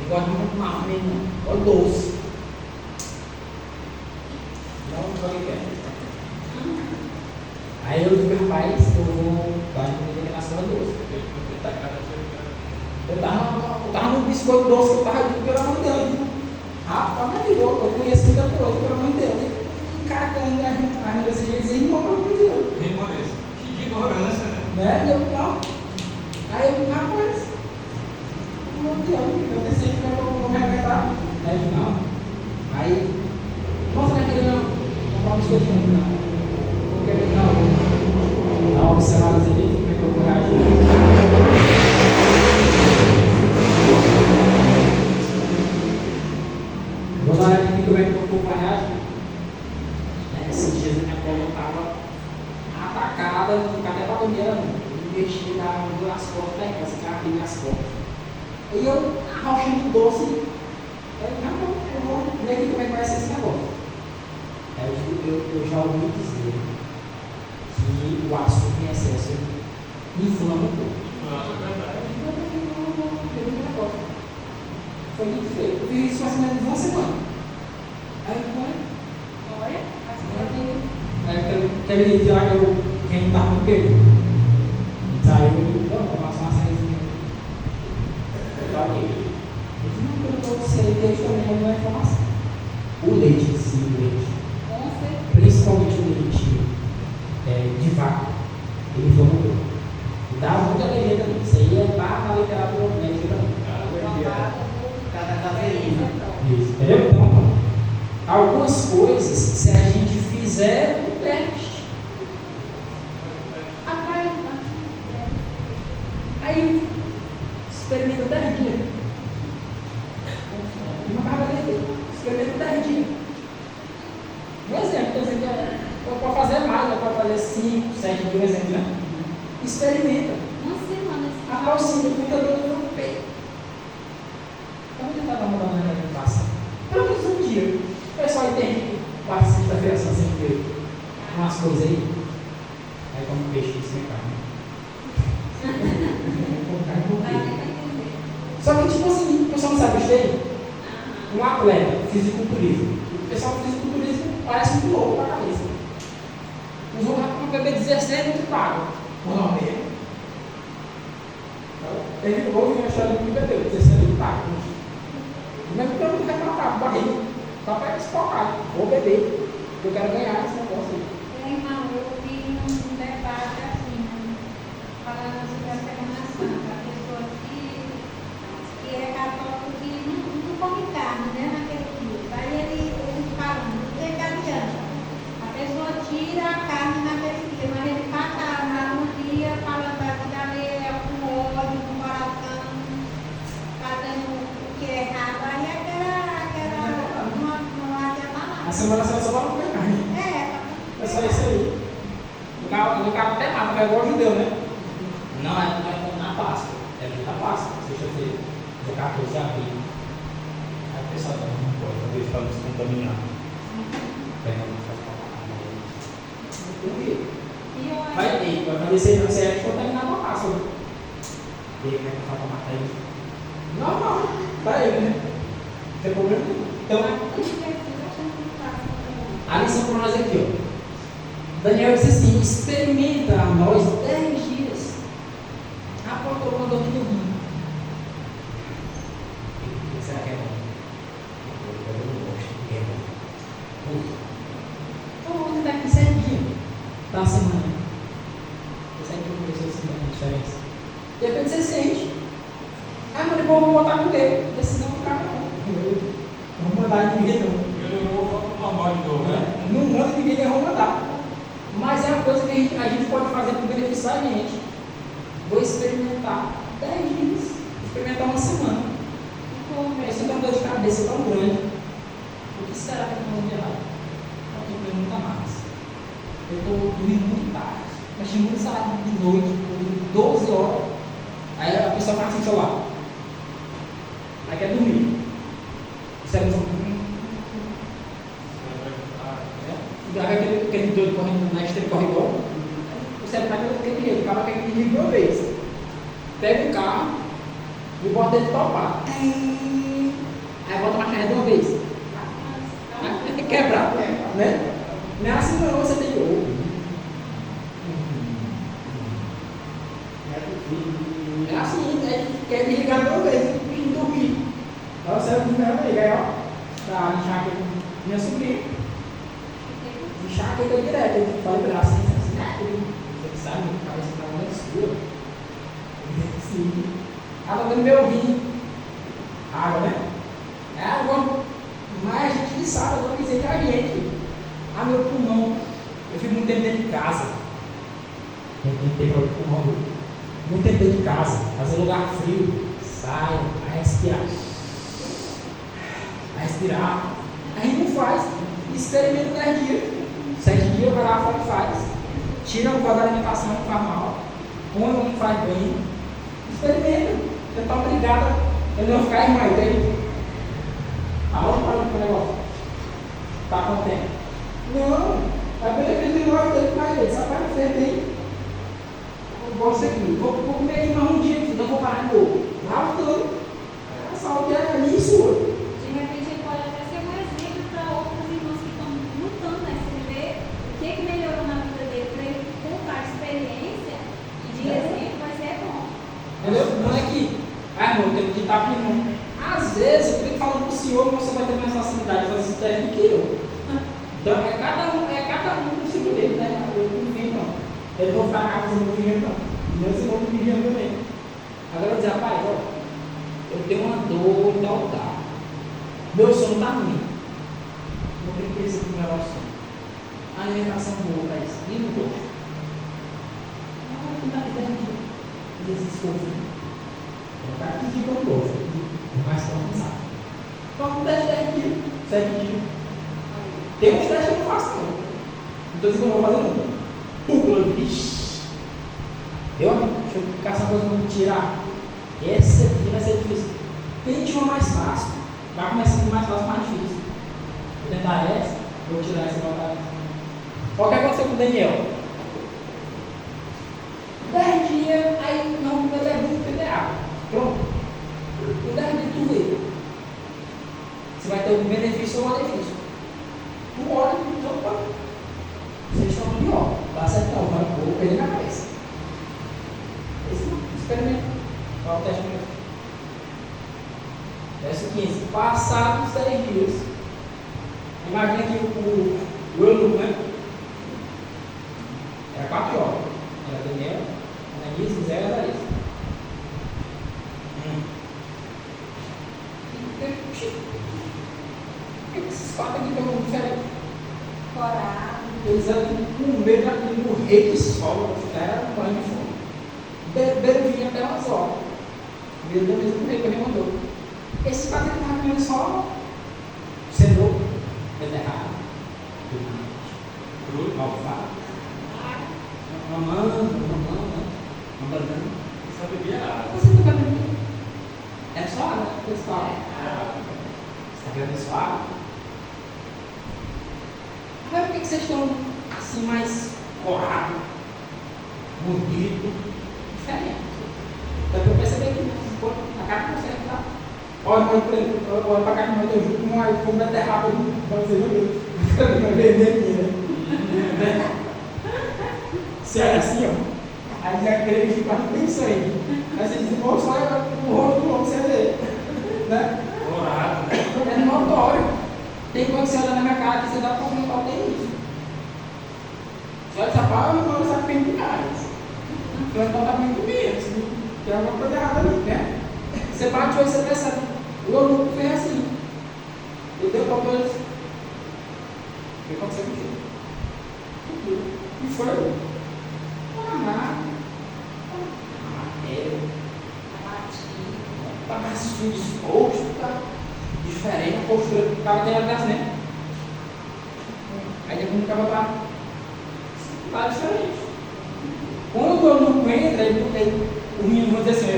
Eu gosto muito de tomar mesmo, eu gosto doce. Não, não quero. Aí eu digo, rapaz, eu vou dar uma comida na sua doce. Eu tava no biscoito doce que eu tava dizendo, pelo amor de Deus. Rapaz, mas eu conheço muita coisa, pelo amor de Deus. Um cara que anda desse jeito, assim, irmão, pelo amor de Deus. Que ignorância, né? Né? E eu, não. Aí eu, rapaz, pelo amor de Deus, eu pensei que eu vou me arrebentar. Aí eu, não. Aí, mostra aquele não. vamos ter junto, não. Porque não. Dá uma observada ali, como é que eu vou reagir. Vou dar aqui como é que o corpo vai reagir. Esses dias a minha coluna estava atacada, não cadê a bandeira não. Eu mexi nas costas da casa, carreguei minhas costas. E eu arrochando doce. Eu vou ver aqui como é que vai ser esse negócio. Eu já ouvi dizer que o açúcar em excesso inflama o corpo. Foi muito feio. Eu fiz isso mais ou menos uma semana. Aí eu Olha, aquele dia lá que eu quem estava no período. Saiu e eu passou uma saizinha. Eu falei, eu não sei, deixa eu ver uma informação. O leite em si, o leite, com certeza. principalmente o leite de vaca, ele inflama o corpo. Dá muita alergia também. Isso aí é na literatura médica também. Cada cafeína. Isso, entendeu? Então, algumas coisas, se a gente fizer um teste, aí experimenta 10 dias. Uma carga dele, experimenta 10 dias. Um exemplo, quer dizer que eu posso fazer mais, eu posso fazer 5, 7 dias, um exemplo, né? Experimenta. Uma semana. Aproxima, muita dor no peito. Vamos tentar dar uma olhada na alimentação. Pelo menos um dia. O pessoal entende que participa da festa sempre umas coisas aí. Aí como peixe isso é carne. Só que tipo assim, o pessoal não sabe o que um atleta, fisiculturismo. O pessoal do fisiculturismo parece muito louco pra cabeça. Os outros vão beber 16 litros de água. Ou não, mesmo. Teve um gol e uma história que bebeu 16 litros de água. Mesmo que eu não quero matar, barriga. Só para esfocar. Vou beber. Eu quero ganhar esse negócio aí. Irmão, eu vi um debate assim, falando sobre a Semana Santa. A pessoa que é católico que não come carne, né, naquele dia. Aí ele falando, o que adianta? A pessoa tira a carne naquele dia, mas ele passa lá no dia falando da vida alheia, com ódio, com coração, fazendo o que é errado. Aí aquela não adianta nada. A Semana Santa só vai comer carne. É só isso aí. O cara até mata, é igual o judeu, né? Não, é na Páscoa. É dia da Páscoa, sexta-feira. Dia 14 de abril. Aí o pessoal não pode, talvez para não se contaminar. Por quê? Vai descer na série e contaminar com a Páscoa. E aí, como é que fala para matar ele? Não, para ele, né? Não tem problema nenhum. Então, a lição para nós aqui, ó. Daniel disse assim: experimenta a nós 10 dias. Ah, pô, estou mandando aqui no rio. O que será que é bom? Eu não gosto, é bom. Por quê? Então vamos tentar aqui 7 dias da semana. Você sabe que eu comecei a semana, a diferença. De repente você sente. Ah, mas depois eu vou botar com ele. Decisão do cara não. Não vou mandar ninguém não. Melhorou, volta ao normal de novo, né? Não manda ninguém, nem vou mandar. Mas é uma coisa que a gente pode fazer para beneficiar a gente. Vou experimentar 10 dias, experimentar uma semana. Isso dá uma dor de cabeça tão grande. O que será que eu estou fazendo de errado? Eu estou comendo muita massa. Eu estou dormindo muito tarde. Eu achei muito salário de noite, 12 horas. Aí a pessoa fala assim, celular. Aí quer dormir. Você é aquele doido correndo na esteira corredor, você vai aquele jeito, acaba que ele de uma vez. Pega o carro e bota ele topar. Aí bota a marcha ré de uma vez. Aí quebrar, né? Não é assim não, você tem ouro. É assim, quer desligar de uma vez e dormir. Aí você vai dormir aí, ó. Pra inchar aqui minha sobrinha. Enxaqueca direto, ele fala pra ela assim, você sabe, a cabeça tá muito escura. Sim. Ela tá no meu vinho. Água, né? É água. Mas a gente que sabe, eu não quiser que a gente. Ah, meu pulmão, eu fico muito tempo dentro de casa. Tem problema de pulmão, viu? Muito tempo dentro de casa, fazer lugar frio, sai, vai respirar. Vai respirar. A gente não faz, experimenta 10 dias, 7 dias, vai lá fora e faz. Tira o quadro da alimentação que faz mal, põe o que faz bem, experimenta. Você está obrigado a não ficar em mais tempo. Aonde para o negócio? Está contente? Não, é benefício de nós, tem que mais ele, sabe para frente aí. Eu gosto aqui, vou comer aqui mais um dia, então vou parar de novo. Lava tudo. A saúde é minha e sua. De repente ele pode até ser um exemplo para outros irmãos que estão lutando, né? Você vê o que melhorou na vida dele, para ele contar a experiência e de exemplo vai ser bom. Entendeu? Não é que, irmão, eu tenho que estar aqui, não. Às vezes, eu tenho que falar para o senhor que você vai ter mais facilidade de fazer esse teste do que eu. Então, é cada um com o segundo dele, né? Eu não vi, não. Eu não vou ficar cá fazendo vigia, não. Meus irmãos me vigiam também. Agora eu vou dizer, rapaz, ó, eu tenho uma dor de altar. Meu sono está ruim. Não tem que esse meu sono. A alimentação boa para isso. E não gosto. Não dá ideia de esforço. Eu quero que fique um gosto. Mais cansado. Então, 10 dias, 7 dias. Tem uns testes que eu não faço, não. Não estou dizendo que eu não vou fazer nunca. Pula, vixi. Deixa eu caçar coisa para me tirar. Essa aqui vai ser difícil. Tente uma mais fácil. Vai começando mais fácil, mais difícil. Vou tentar essa, vou tirar essa e botar essa. Olha o que aconteceu com o Daniel. 10 dias, aí não, ele é muito PDA. Pronto. Com 10 dias tu vê. Você vai ter um benefício ou um malefício. Tu olha e diz, opa, vocês estão ali, ó. Dá certo não, mas eu vou perder na cabeça. Esse não, experimenta. Qual é o teste mesmo? Verso 15. Passados 10 dias. Imagina que o eunuco, né? Era 4 horas. Era Daniel, Ananias, Zé e Azarias. Por que esses 4 aqui estão diferentes? Coragem. Eles eram com medo daquele morrer de sol, os caras eram banho de fome. Beberam vinho até umas horas. Medo da mesma coisa que ele mandou. Esse 4 aqui estavam comendo só cenoura, beterraba, tomate, alface, mamão, né? Uma banana. Só bebia água. Você não está bebendo? É só água, pessoal. Você está bebendo só água? Agora por que vocês estão assim mais corados, bonito, diferente? Dá para perceber que a cara não serve, tá? Olha para cá que nós eu junto com a beterraba para você ver. Vai vender aqui, né? Se olha assim, ó. Aí já creio que quase tem sangue. Aí você diz, irmão, só o rosto do homem você vê. Né? Dourado, né? É notório. Tem quando você olha na minha cara que você dá para comentar o que é isso. Você olha essa palavra, eu não sabe bem de mais. Então está muito menos. Tem alguma coisa errada ali, né? Você bate o olho e você percebe. O eunuco fez assim. Ele deu para o olho. O que aconteceu contigo? E foi. Amar. Está mais sujo, exposto, está diferente a postura que o cara tem atrás, né? Aí depois o cara está diferente. Quando o eunuco entra, o menino vai dizer assim,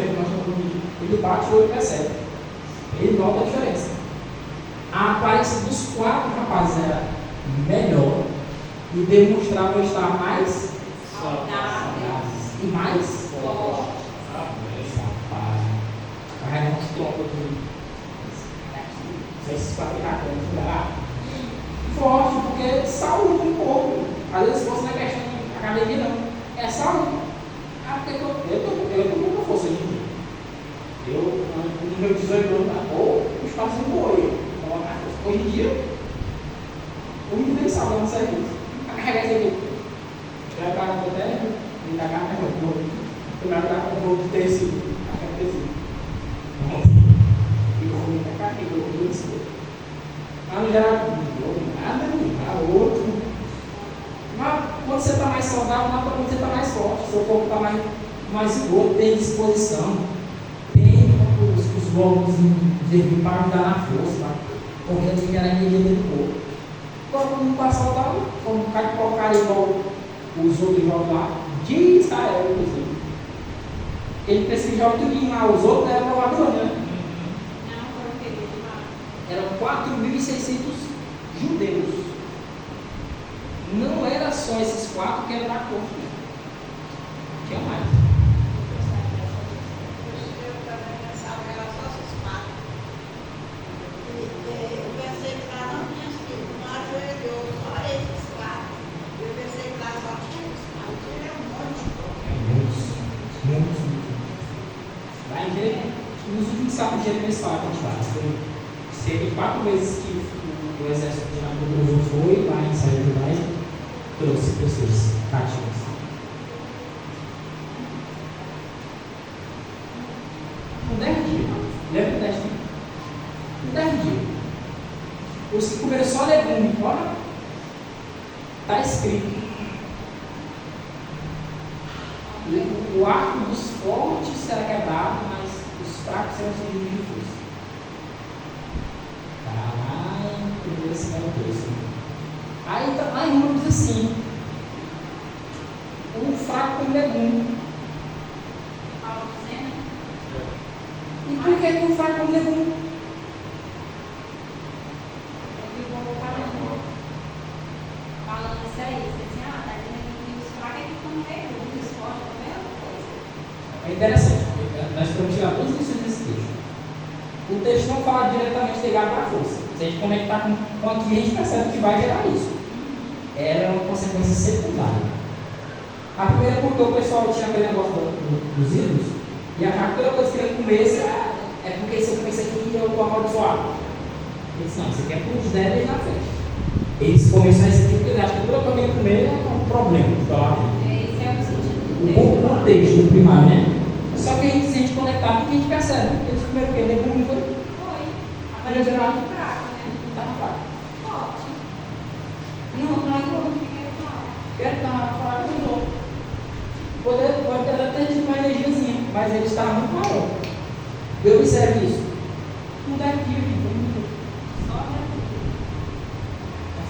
ele bate o olho e percebe. Ele nota a diferença. A aparência dos 4 rapazes era melhor e demonstrava estar mais saudáveis e mais fortes. Carrega uns troncos aqui. Esses 4 rapazes. Forte, porque saúde um pouco. Às vezes, se fosse na questão de academia, não. É saúde. Porque eu tô com força hoje em dia. Eu, no meu 18 anos, ou o espaço não morreu. Hoje em dia, o mundo nem sabe, não serve isso. A carregar isso aqui. Vai para a terra, e da carne é o novo. Tu vai para o novo tecido. Aquele tecido. E o ruim da carne, e o ruim do tecido. Mas não gera nada, outro. seu corpo está mais gordo, tem disposição, tem os glóbulos de para ajudar na força, tá? Correr a liberar a energia dentro do corpo. Agora, quando não passar o tal, como o cara colocar igual os outros jogos lá, de Israel, inclusive. Ele pensa que joga tudo lá, os outros eram para Babilônia, né? Não, foram pegos de lá. Eram 4.600 judeus. Não era só esses 4 que eram da corte, né? Tinha mais. Eu também pensava que era só esses 4. Eu pensei que lá não tinha sido, não ajoelhou só esses 4. Eu pensei que lá só tinha esses 4. Tinha um monte de coisa. Muitos. Lá em Jeremias, nos últimos 4 dias eles falam quantidade. Foi cerca de 4 vezes que o exército de Nabucodonosor foi lá em Israel e trouxe pessoas cativas. Com 10 dias, lembra 10 dias? Com 10 dias. Os que comeram só legume, olha, está escrito. O arco dos fortes será quebrado, mas os fracos serão servidos de força. Está lá em 1 Samuel 2. Aí lá em Números diz assim: o fraco come legume. Paulo dizendo, E por que o fraco come legume? ele ficou falando isso aí. Você disse, tá dizendo que os fracos é que estão pegando, os fortes, é a mesma coisa. É interessante, nós podemos tirar todas as lições desse texto. O texto não fala diretamente ligado à força. Se a gente conectar com aqui, a gente percebe que vai gerar isso. Era uma consequência secundária. A primeira, porque o pessoal tinha aquele negócio dos ídolos, e achava que toda coisa que ele comesse é porque se eu comer isso aqui eu estou amaldiçoado. Ele disse: não, isso aqui é para os débeis na frente. Eles começam esse tipo, porque eles acham que toda coisa que ele comer é um problema. Esse é o sentido do O contexto primário, né? Só que a gente se a gente conectar, porque a gente percebe. Eles comeram o quê? Legume foi? Foi. Apareceu muito fraco, né? Está na faca. Forte. Não, Não fiquei claro. quero estar na faca de novo. Pode até ter uma energiazinha, mas ele estava muito maior. Eu observo isso. Não dá aqui, gente. Só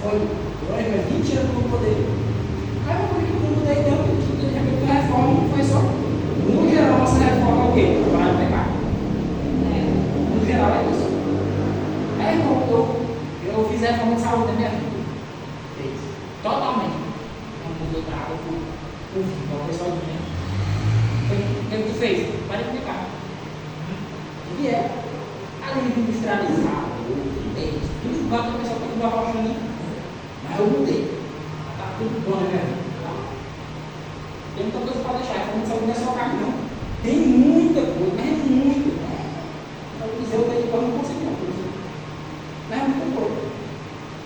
Foi, olha, 20 anos no poder. Cara, por que não mudei tanto? De repente a reforma foi só. No geral, nossa reforma é o quê? Parar de pecar. No geral é isso. Aí eu fiz a reforma de saúde da minha vida. Fez. Totalmente. Não mudou nada, eu fui igual o pessoal de mim. O que tu fez? Para de pecar. O que é? Ali industrializado, tudo igual que o pessoal está igual a mim. Mas eu mudei. Está tudo bom na minha vida. Tem muita coisa para deixar. A reforma de saúde não é só carne, não. Tem muita coisa, mas é muito. Eu dizer, eu não consigo não. Mas é muita coisa.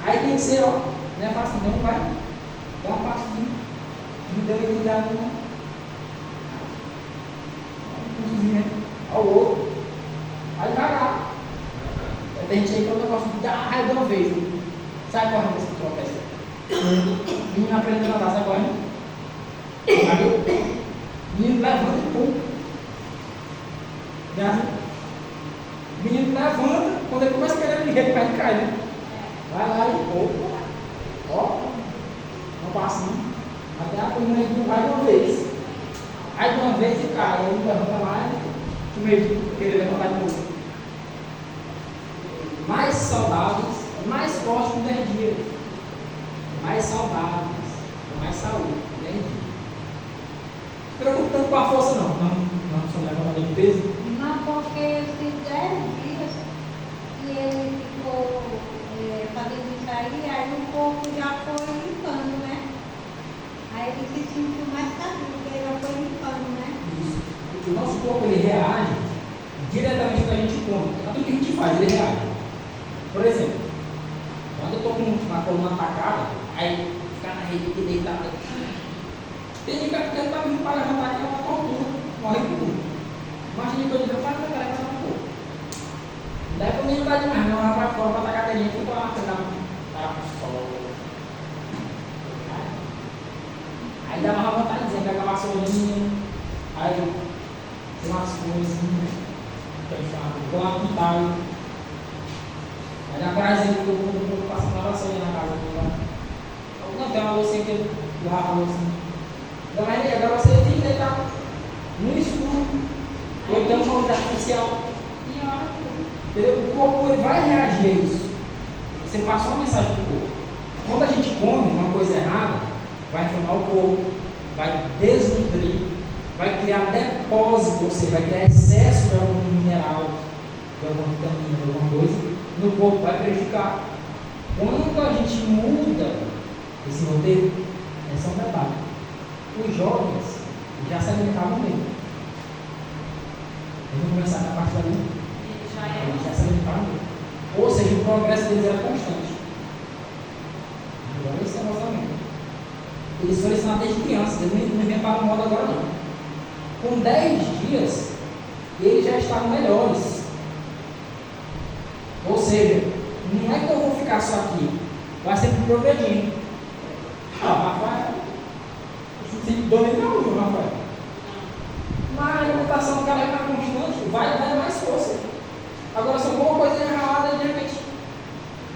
Aí tem que ser, ó, não é fácil não, vai. Dá uma passinha. Não deu uma cuidado, não. Né? Ao outro. Aí cagar. Tem gente aí que é um negócio de dar raiva de uma vez. Sai correndo esse tropeço. Menino aprendendo a andar, sai correndo. Menino levanta e pum. Menino levanta, quando ele começa a querer ligar, ele vai cair, né? Vai lá e pô. Ó. Não passa não. Até a coluna não vai de uma vez. Aí de uma vez e cai. Aí ele levanta lá e meio querer levantar de novo. Mais saudáveis, mais fortes com 10 dias. Mais saudáveis, com mais saúde, 10 dias. Não se preocupe tanto com a força, não. Não sou levantador de peso. Não, porque esses 10 dias que ele ficou fazendo isso aí o corpo já foi limpando, né? Aí ele se sentiu mais sadio, porque ele já foi limpando, né? Isso. Porque o nosso corpo ele reage diretamente quando a gente come. A tudo que a gente faz, ele reage. Por exemplo, quando eu estou com uma coluna atacada, aí ficar na rede aqui deitado. Tem gente que está vindo para levantar aqui, é uma tortura, morre por tudo. Imagina que eu digo, para levantar um pouco. Daí para mim não dá demais, não, lá para fora, para atacar a gente, eu vou lá, tá pro sol. Aí dá uma vontadezinha, pega uma vassourinha, aí tem umas folhas assim, vou lá no quintal. Aí na praia que eu passo uma vassoura na casa dele. Não, tem uma loucinha que eu lavo a loucinha. Então, agora você tem que deitar no escuro, ou então uma luz artificial. E olha tudo. Entendeu? O corpo ele vai reagir a isso. Você passou uma mensagem para o corpo. Quando a gente come uma coisa errada, vai inflamar o corpo, vai desnutrir, vai criar depósito, ou seja, vai criar excesso de algum mineral, de alguma vitamina, de alguma coisa, no corpo, vai prejudicar. Quando a gente muda esse roteiro, esse é um detalhe. Os jovens já se alimentavam bem. Eles vão começar na parte da vida. Eles já se alimentavam bem. Ou seja, o progresso deles era constante. Agora isso é nossa mente. Eles foram ensinados desde crianças, eles não inventaram moda agora não. Com 10 dias, eles já estavam melhores. Ou seja, não é que eu vou ficar só aqui, vai sempre progredindo. Rafael, se domina não, Rafael. Mas a alimentação do cara é mais constante, vai dar mais força. Agora, se eu for uma coisa errada, de repente,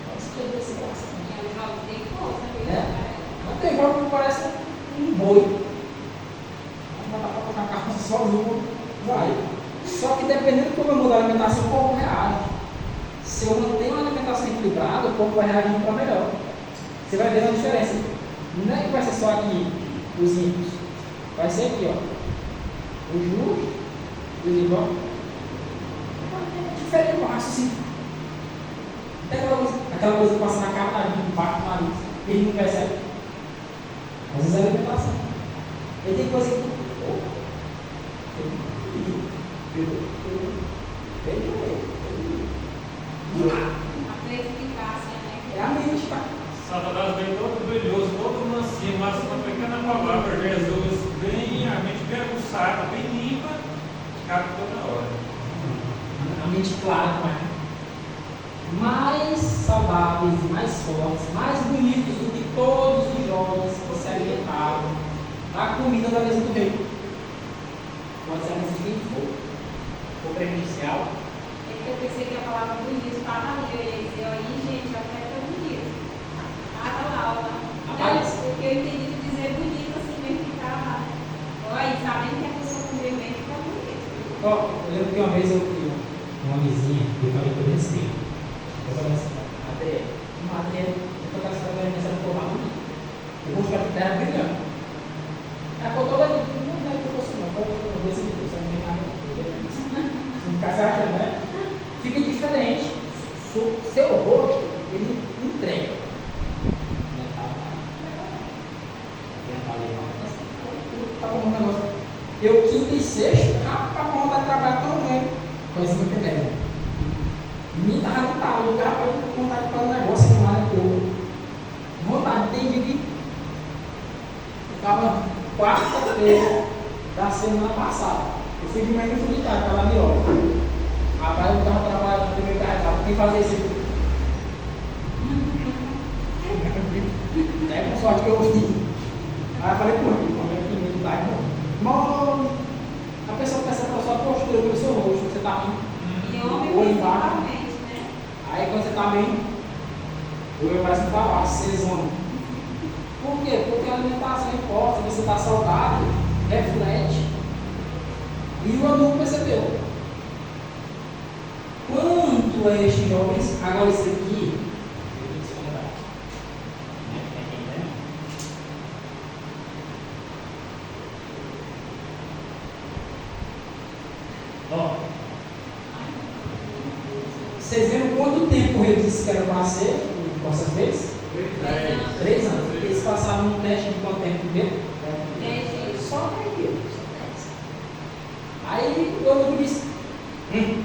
nossa, que desse graça. Não tem forma que parece um boi. Vamos botar para colocar a carne sozinho, vai. Só que dependendo de como eu mudar a alimentação, o corpo reage. Se eu mantenho uma alimentação equilibrada, o corpo vai reagir para melhor. Você vai ver a diferença. Não é que vai ser só aqui os ímpios. Vai ser aqui, ó. Os justos, os iguais. É diferente do raciocínio. Tem aquela coisa que passa na cara, embaixo do nariz. Ele não percebe. Às vezes é alimentação. Ele tem coisa que. A perspicácia, né? É a mente, tá? Satanás vem todo brilhoso, todo mansinho, mas uma pequena palavra, Jesus, bem, a mente bem aguçada, bem limpa, cabe toda hora. A mente clara, não é? Mais saudáveis, mais fortes, mais bonitos do que todos os jovens que se alimentavam da comida da mesa do rei. Pode ser a mesa de quem for prejudicial. É que eu pensei que a palavra bonito estava ali, eu ia dizer, aí gente, até que é bonito. Estava lá, ó. Aparece. Porque eu entendi de dizer bonito assim, mesmo que estava. Olha, sabendo que a pessoa comer bem fica bonito. Ó, eu lembro que uma vez eu fui uma vizinha e eu falei que eu respeito. Eu falei assim, Adriana, eu tô cansado da minha não formar bonito. Eu vou ficar de terra brilhando. Ela ficou toda ali, não é que eu fosse não, eu vou seguir, você não tem nada. Se não ficar certo, né? Fica diferente. Seu rosto, ele entrega. Tá bom o negócio. Eu, quinta e sexta, tá bom, vai trabalhar tão bem. Coisa que eu entendo. Me tava no talo, o cara pode contar para um negócio que não é pouco. Vontade, tem dia que ficava quarta-feira da semana passada. Eu fui de manhã e fui de tarde, estava ali, ó. Rapaz, eu estava trabalhando no meu carro, quem fazia isso aqui? É com sorte que eu vi. Aí eu falei, pô, como é que me dá, irmão? Irmão, a pessoa pensa pela sua postura, pelo seu rosto, você está rindo. E homem Ou embaixo. principalmente, né? Aí quando você está bem, o meu parece que falar, cesona. Por quê? Porque a alimentação importa, você está saudável, reflete. E o adulto percebeu. Quanto a estes jovens, agora isso aqui, eu vou descontar. Ó, vocês viram quanto tempo o rei disse que era para ser, com essas vezes? 3 anos. Eles passaram um teste de quanto tempo primeiro? 10 dias. Só 10 dias. Aí o outro disse, né,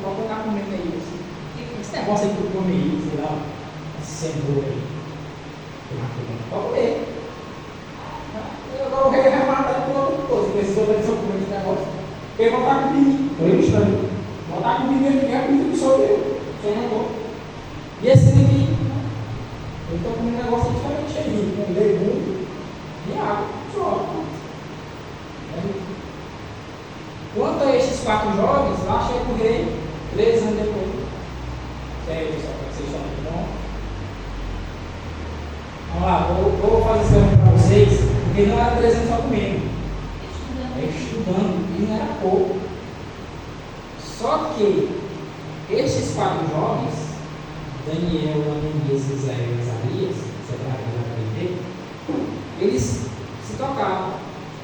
pode colocar comendo aí, assim. Esse negócio aí que eu come aí, sei lá, cenoura aí. Pode comer. Agora o rei vai matar por outra coisa, porque esses outros estão comendo esse negócio. Ele vai botar comida. Foi estranho. Botar comida aqui é comida que sou eu. Sou eu não vou. E esse aqui, eu estou comendo um negócio diferente aí, com legume e água. Só. 4 jovens, lá chega o rei, 3 anos depois. E aí, pessoal, como vocês estão? Tudo bom? Vamos lá, vou fazer esse pergunta para vocês, porque não era 3 anos só comigo. Estudando, e não era pouco. Só que estes 4 jovens, Daniel, Ananias, Israel e Azarias, eles se tocavam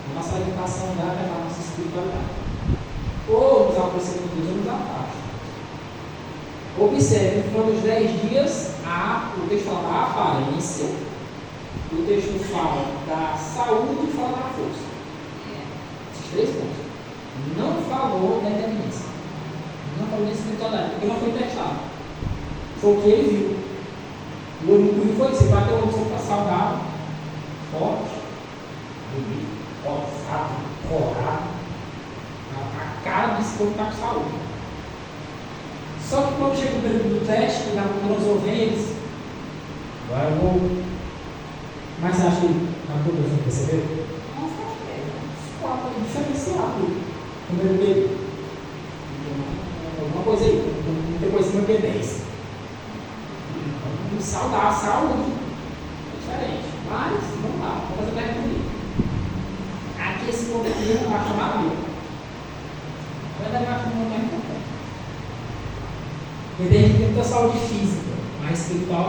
na nossa alimentação da nossa espiritualidade. Ou nos aproximamos de Deus ou nos afasta. Observe, foram os 10 dias, o texto fala da aparência, o texto fala da saúde e fala da força. Esses 3 pontos. Não falou da independência. Não falou da espiritualidade, porque não foi testado. Foi o que ele viu. O olho do foi isso, bateu o olho para saudável, forte, bonito, ousado, corado. A cara desse povo está com saúde. Só que quando chega o período do teste, que Nabucodonosor vem, eles. Agora eu vou. Mas você acha que Nabucodonosor percebeu? Com certeza. Os 4 diferenciados. Primeiro dele. Alguma coisa aí, depois de uma B10. Saudável, saúde. É diferente. Mas, vamos lá, vamos fazer a pergunta. Aqui esse povo aqui não vai chamar a Bíblia. Na verdade, eu acho que não é importante. Porque tem gente que tem muita saúde física, mas espiritual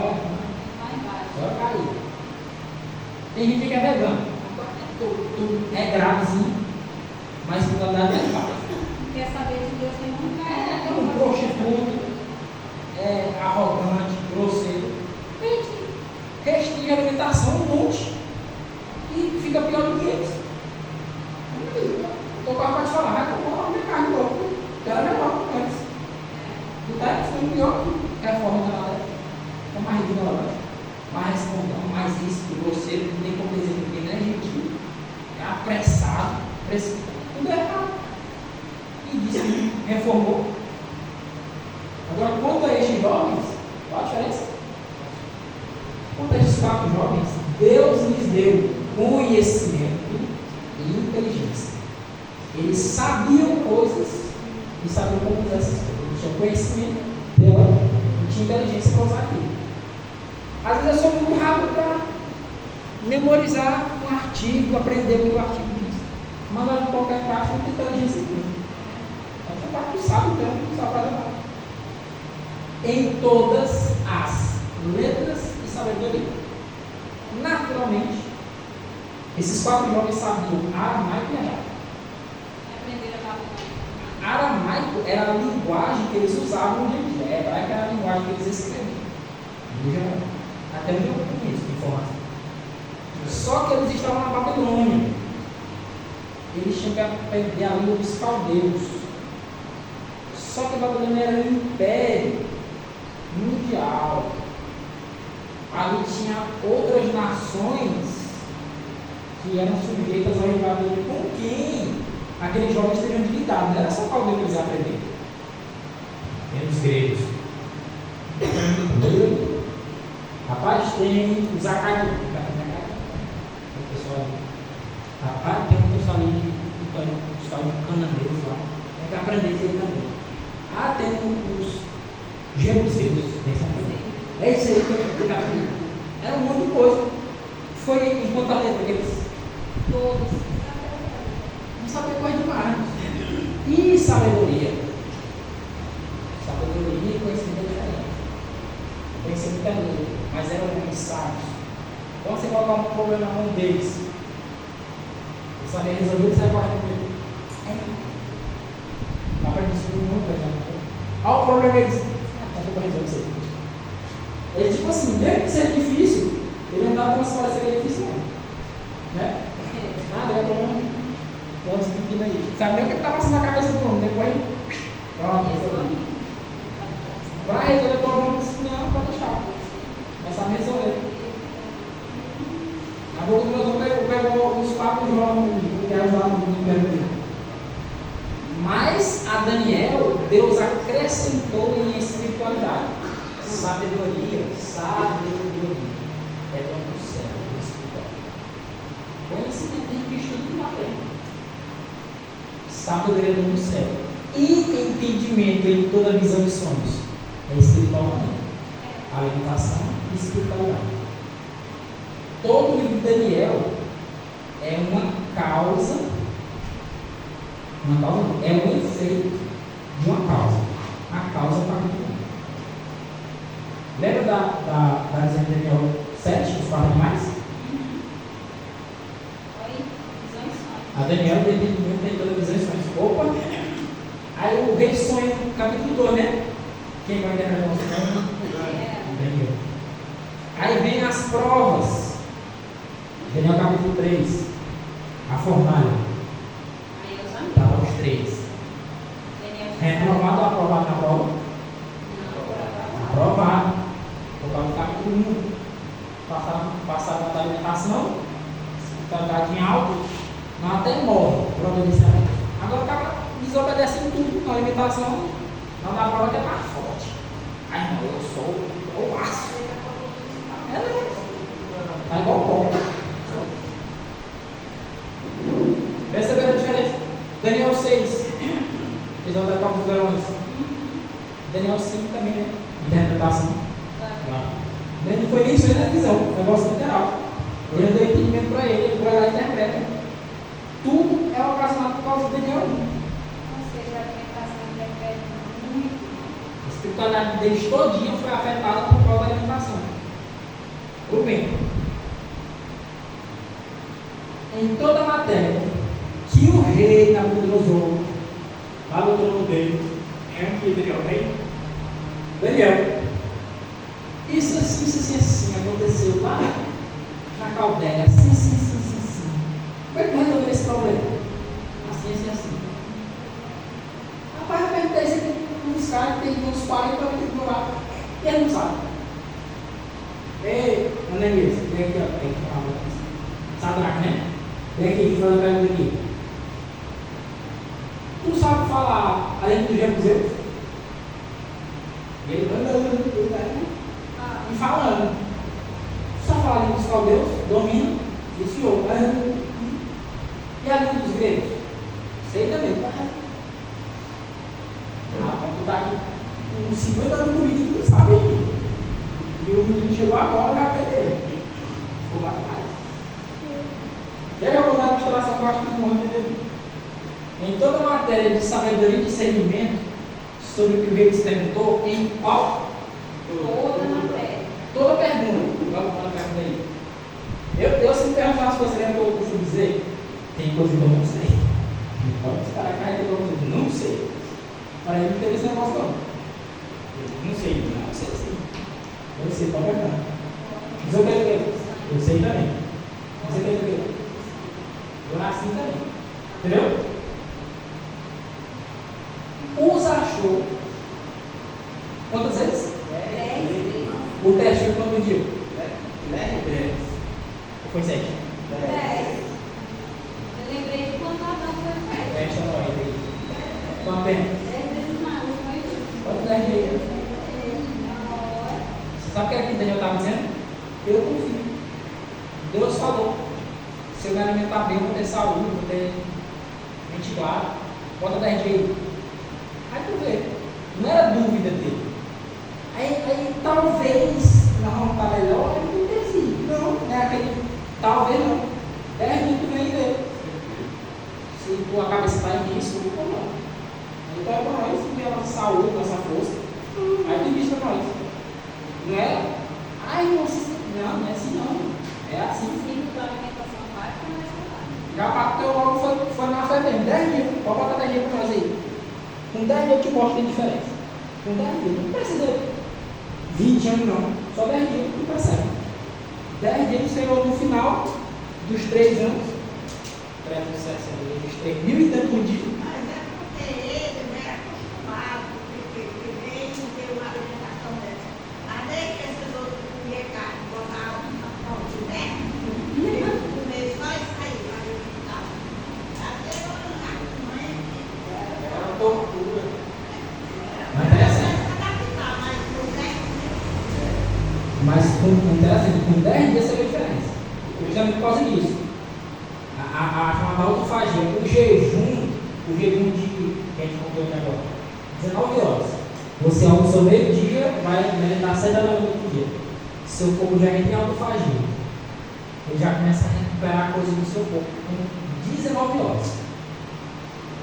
Vai embaixo. vai cair. Tem gente que é vegano. Tudo é gravezinho, mas a espiritualidade é embaixo. Quer saber de Deus tem um É um prostituto, é arrogante, grosseiro. Restringe a alimentação um monte e fica pior do que eles. O cara pode falar, vai tomar uma carne louca, era melhor que antes. E está ficando pior que a reforma da galera. É mais ignorante, mais respondão, mais ríspido, grosseiro, não tem como dizer que não é gentil, é apressado, precipitado. Tudo é errado. E disse que reformou. Agora, quanto a estes jovens, qual a diferença? Quanto a estes 4 jovens, Deus lhes deu conhecimento e inteligência. Eles sabiam coisas e sabiam como usar essas coisas. Eles tinham conhecimento, e tinha inteligência para usar aquilo. Às vezes eu sou muito rápido para memorizar um artigo, aprender o que o artigo diz. Mas não qualquer parte não tem inteligência aqui. Então, tu sabe, então, tu sabe fazer nada. Em todas as letras e sabedoria. Naturalmente, esses 4 jovens sabiam aramaico e hebraico. Aprender a falar. Aramaico era a linguagem que eles usavam no dia a dia. Hebraico era a linguagem que eles escreviam. Até onde eu conheço de informação. Só que eles estavam na Babilônia. Eles tinham que aprender a língua dos caldeus. Só que a Babilônia era um império mundial. Ali tinha outras nações que eram sujeitas ao invasor, com quem aqueles jovens teriam de lidar. Não era só o caldeu que eles aprenderam. Tem os gregos. Rapaz, tem os acadianos. Rapaz, tem um pessoal ali de cananeiros lá. Tem que aprender isso aí também. Tem os jebuseus. É isso aí que eu tenho que aprender. Era um monte de coisa. Foi enquanto a letra deles. Todos. Não sabia coisa demais. E sabedoria. Sabedoria e conhecimento é diferente. Conhecimento é lindo, mas eram homens sábios. Quando você colocar um problema na mão deles, você saber resolver, você vai correr com ele. Dá para discutir muito, por exemplo. Olha o problema deles. Eu vou resolver isso aí. Ele, tipo assim, mesmo que seja difícil, ele não dá para você parecer que é difícil, não. Né? Nada, é problema. Vamos discutir aí. Sabe nem o que está passando na cabeça do homem, depois. Pronto, resolveu. Para resolver o problema, não, pode deixar. Mas sabe resolver. A boca do meu pegou os 4 jovens que eram lá no império dele. Mas a Daniel, Deus acrescentou em espiritualidade. Sabedoria. É do céu, do espiritual. Conhecimento tem que estudo na frente. Sabedoria do céu. E entendimento em toda a visão de sonhos é espiritual também. Alimentação e espiritualidade. Todo o livro de Daniel é uma causa não, é um efeito de uma causa. A causa é o capítulo 1. Lembra da visão de Daniel 7, os 4 animais? Oi? Visão e sonho. A Daniel tem toda a visão e sonhos. Opa! Aí o rei sonha no capítulo 2, né? Quem vai interpretar o sonho? Daniel. Aí vem as provas. Daniel capítulo 3. A fornalha. Aí eu já Estava os 3. Reprovado ou aprovado na prova? Aprovado. Por causa do capítulo 1. Passava da alimentação, espiritualidade em alto, mas até morre por obedecer. Agora o cara desobedece em tudo, na alimentação, na prova que é mais forte. Ai não, eu sou o aço. É mesmo. Tá igual o pó. Perceberam a diferença? Daniel 6. Eles vão dar para os verões. Daniel 5 também, né? Interpretação. Não foi nem isso na visão, foi um negócio literal. Ele deu entendimento para ele, ele vai lá e interpreta. Tudo é ocasionado por causa de Daniel 1. Ou seja, a alimentação interfere muito. A espiritualidade deles todinha foi afetada por causa da alimentação. O bem. Em toda a matéria que o rei Nabucodonosor, lá no trono dele, é que Daniel rei? Daniel. Isso assim, aconteceu lá na Caldeia. Assim. Como é que vai resolver esse problema? Assim. Rapaz, eu perguntei isso aqui para uns caras que tem uns 40 anos que estão lá. E ele não sabe. Ei, Ananias, vem aqui, ó. Vem aqui, Sadraque, né? Vem aqui, faz a pergunta aqui. Tu sabe falar a língua dos jebuseus? E ele e falando. Tu sabe falar a língua dos caldeus? Domina. E o senhor? E a língua dos gregos? Sei também. Tu tá aqui com 50 anos comigo e tu não sabe ainda. E o menino chegou agora já perdeu. Ficou lá atrás. E aí eu vou dar uma ilustração que eu acho que não entendeu. Em toda a matéria de sabedoria e discernimento, sobre o que o rei se perguntou, em qual? Toda matéria. Toda pergunta. Vamos para a pergunta aí. Eu se me perguntar as coisas que eu costumo dizer, tem coisa que eu não sei. Pode esperar a carreira que eu não sei. Para ele não teve esse negócio não. Não sei sim. Eu sei, pode perguntar. Mas eu quero ver. Eu sei também. Você quer ver? Eu nasci também. Entendeu? Os achou. Quantas vezes? 10 vezes. O teste foi quanto dia? 10. Ou foi 7? 10. Eu lembrei de quando Adão foi feito. Teste não aí. Quanto tempo? 10 vezes mais, foi isso. Quanto 10 dias? Sabe o que aqui Daniel estava dizendo? Eu confio. Deus falou. Se eu me alimentar bem, eu vou ter saúde, vou ter mente clara. Bota 10 dias aí. Aí tu vê. Não era dúvida dele. Aí talvez não está melhor, ele não decide. Não é aquele talvez não. 10 dias tu vem ver. Se tua cabeça está em risco, ou não. Então é para nós ver a nossa saúde, a nossa força. Aí tem visto para nós. Não é? Ai, não é assim não. É assim. Sim, da alimentação vai começar lá. Já bateu logo, foi na fé mesmo. 10 dias. Pode botar 10 dias para nós aí. Com 10 dias eu te mostro que tem diferença. Com 10 dias. Não precisa 20 anos não. Só 10 dias tu percebe. 10 dias chegou no final dos 3 anos. 360 dos 3 mil e tanto por dia. Mas é porque ele não é acostumado, porque nem tem uma alimentação dessa. Mas nem que esses outros comiam carne, botavam na pão de terra, eles comiam só isso aí, para alimentar. Até eu não mãe. É uma tortura. Mas Mas interessante. Mas interessante, com 10 dias você vê a diferença. Justamente por causa disso. A chamada autofagia, o jejum de a gente concluiu aqui agora. 19 horas. Você almoçou meio-dia, vai alimentar 7 da manhã do outro dia. Seu corpo já entra em autofagia. Ele já começa a recuperar coisas do seu corpo com 19 horas.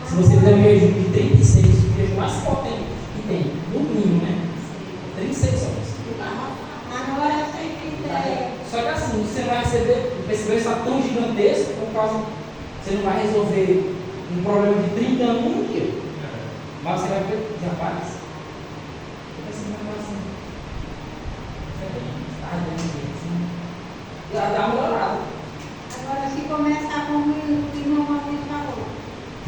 Se você fizer um jejum de 36, o jejum mais potente que tem, no mínimo, né? 36 horas. Agora sem ideia. Só que assim, você vai receber, o perceber está tão gigantesco, por causa você não vai resolver um problema de 30 anos num dia. Mas você vai ver, já faz. Você vai assim. Já dá uma melhorada. Agora, se começar como o irmão Maurício falou,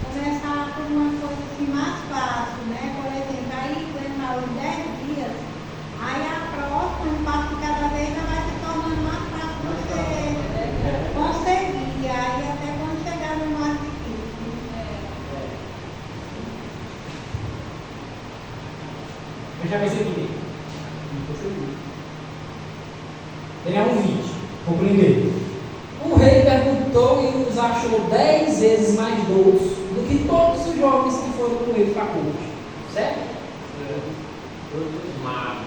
começar por uma coisa assim mais fácil, né? Por exemplo, aí aguentar os 10 dias, aí a próxima, um passo cada vez, já vai se tornando mais fácil você conseguir. Aí até quando chegar no mais difícil. Deixa eu ver se aqui. Daniel 1:20. Vou primeiro. O rei perguntou e os achou 10 vezes mais doutos do que todos os jovens que foram com ele para a corte. Certo? Os magos.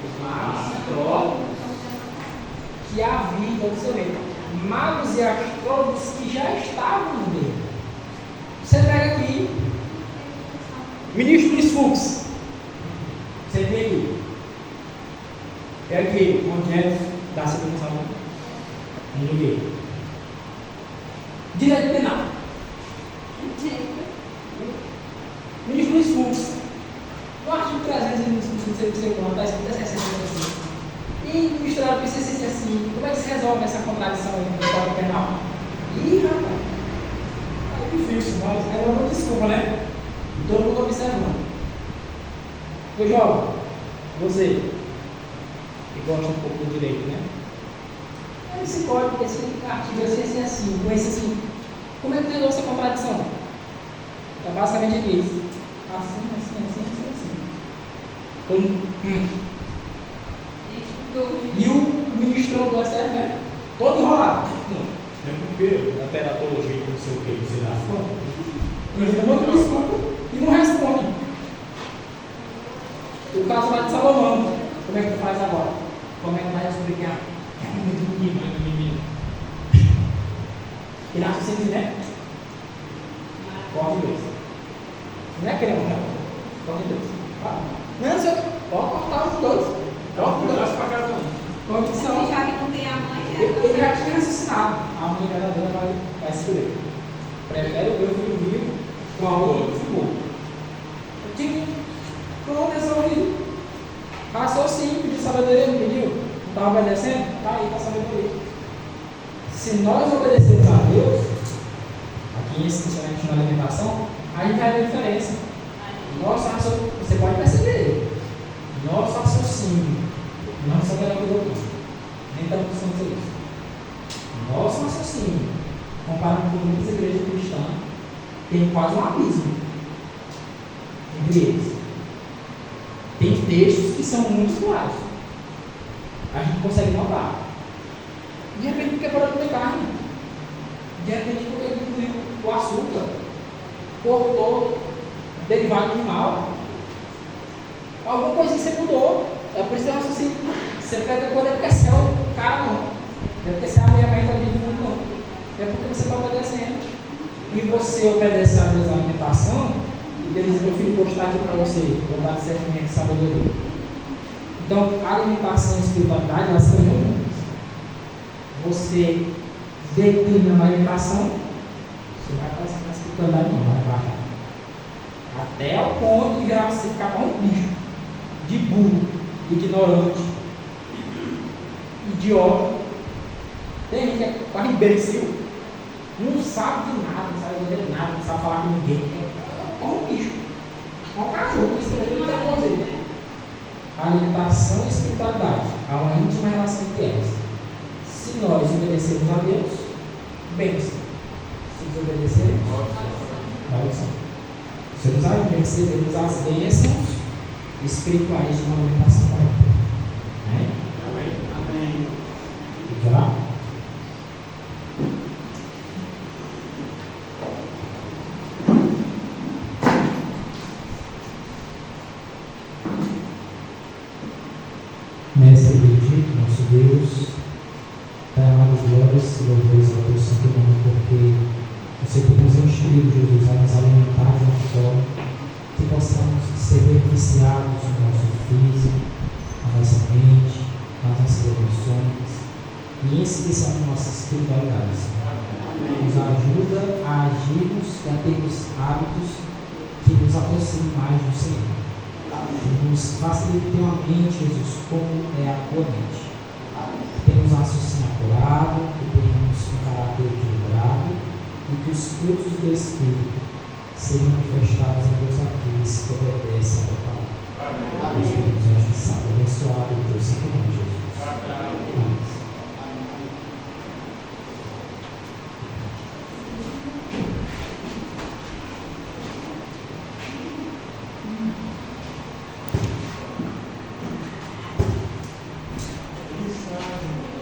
Os magos, astrólogos, que havia, você vê, magos e astrólogos que já estavam no meio. Você pega aqui, ministro Luiz Fux. Você vê aqui. Pega aqui, onde é da segurança pública. Ninguém. Direito penal. Ministro Luiz Fux. No artigo 300 do Constituição está escrito 65. E misturado com 65. Como é que se resolve essa contradição aí no Código Penal? Ih, rapaz. É difícil, mas é uma desculpa, né? Todo mundo observando. Ô jovem, você que gosta um pouco do direito, né? Esse código, esse artigo, assim, com esse assim, como é que tem essa contradição? Então, basicamente é isso. Assim. E o ministro do STF, né? Todo enrolado. Não é porque a teratologia não sei o que, você dá conta. Ele demanda desculpa e não responde. O caso lá de Salomão, como é que tu faz agora? Como é que vai explicar? É muito menino. E nasce sem né? Corre dois. Não é crema, não. Corre dois. Não, senhor. Pode cortar os dois. Corta os dois para cada um. Condição. Já que não tem a mãe, Ele já tinha raciocinado. A mãe verdadeira vai se escolher. Prefere o meu filho vivo com a outra que ficou. Pronto, é resolvido. Raciocínio, pediu sabedoria, não pediu? Não está obedecendo? Está aí, está sabedoria. Se nós obedecermos a Deus, aqui especialmente na alimentação, a gente vai ver a diferença. Nosso raciocínio, você pode perceber, nosso raciocínio não só melhor que o outro, nem tanto precisamos dizer isso. Nosso raciocínio, comparado com muitas igrejas cristãs, tem quase um abismo entre eles. Tem textos que são muito claros. A gente consegue notar. De repente, porque parou de comer carne. De repente, porque diminuiu o açúcar. Cortou derivado animal. Alguma coisa que você mudou. É por isso que eu acho assim. Você pega poder porque é o cara não. Deve ter sido a minha mãe também do mundo não. É porque você está obedecendo. E você obedece a Deus na alimentação. E Deus diz: meu filho, vou estar aqui para você. Vou dar discernimento e sabedoria. Então, a alimentação e a espiritualidade, elas são juntas. Você declina na alimentação, você vai passar na espiritualidade, não vai baixar. Até o ponto de virar você ficar com um bicho, de burro, ignorante, idiota. Tem gente que é quase imbecil, não sabe de nada, não sabe de nada, não sabe falar com ninguém. É um bicho, é um cachorro, isso é muito fazer. A alimentação e a espiritualidade, há uma íntima relação entre elas. Se nós obedecermos a Deus, bênção. Se desobedecermos, maldição. Se nós recebermos as bênçãos espirituais de uma alimentação correta. Amém? Amém. Vamos lá? louvores ao teu santo nome, porque você tem nos instruído, Jesus, a nos alimentar de uma forma que possamos ser beneficiados no nosso físico, na nossa mente, nas nossas emoções e em especial nas nossas espiritualidades. Nos ajuda a agirmos e a termos hábitos que nos aproximem mais do Senhor. Que nos facilite ter uma mente, Jesus, como é a tua mente. Que tenhamos um raciocínio acurado, que tenhamos um caráter equilibrado e que os frutos do Espírito sejam manifestados em todos aqueles que obedecem a tua palavra. Deus nos abençoe.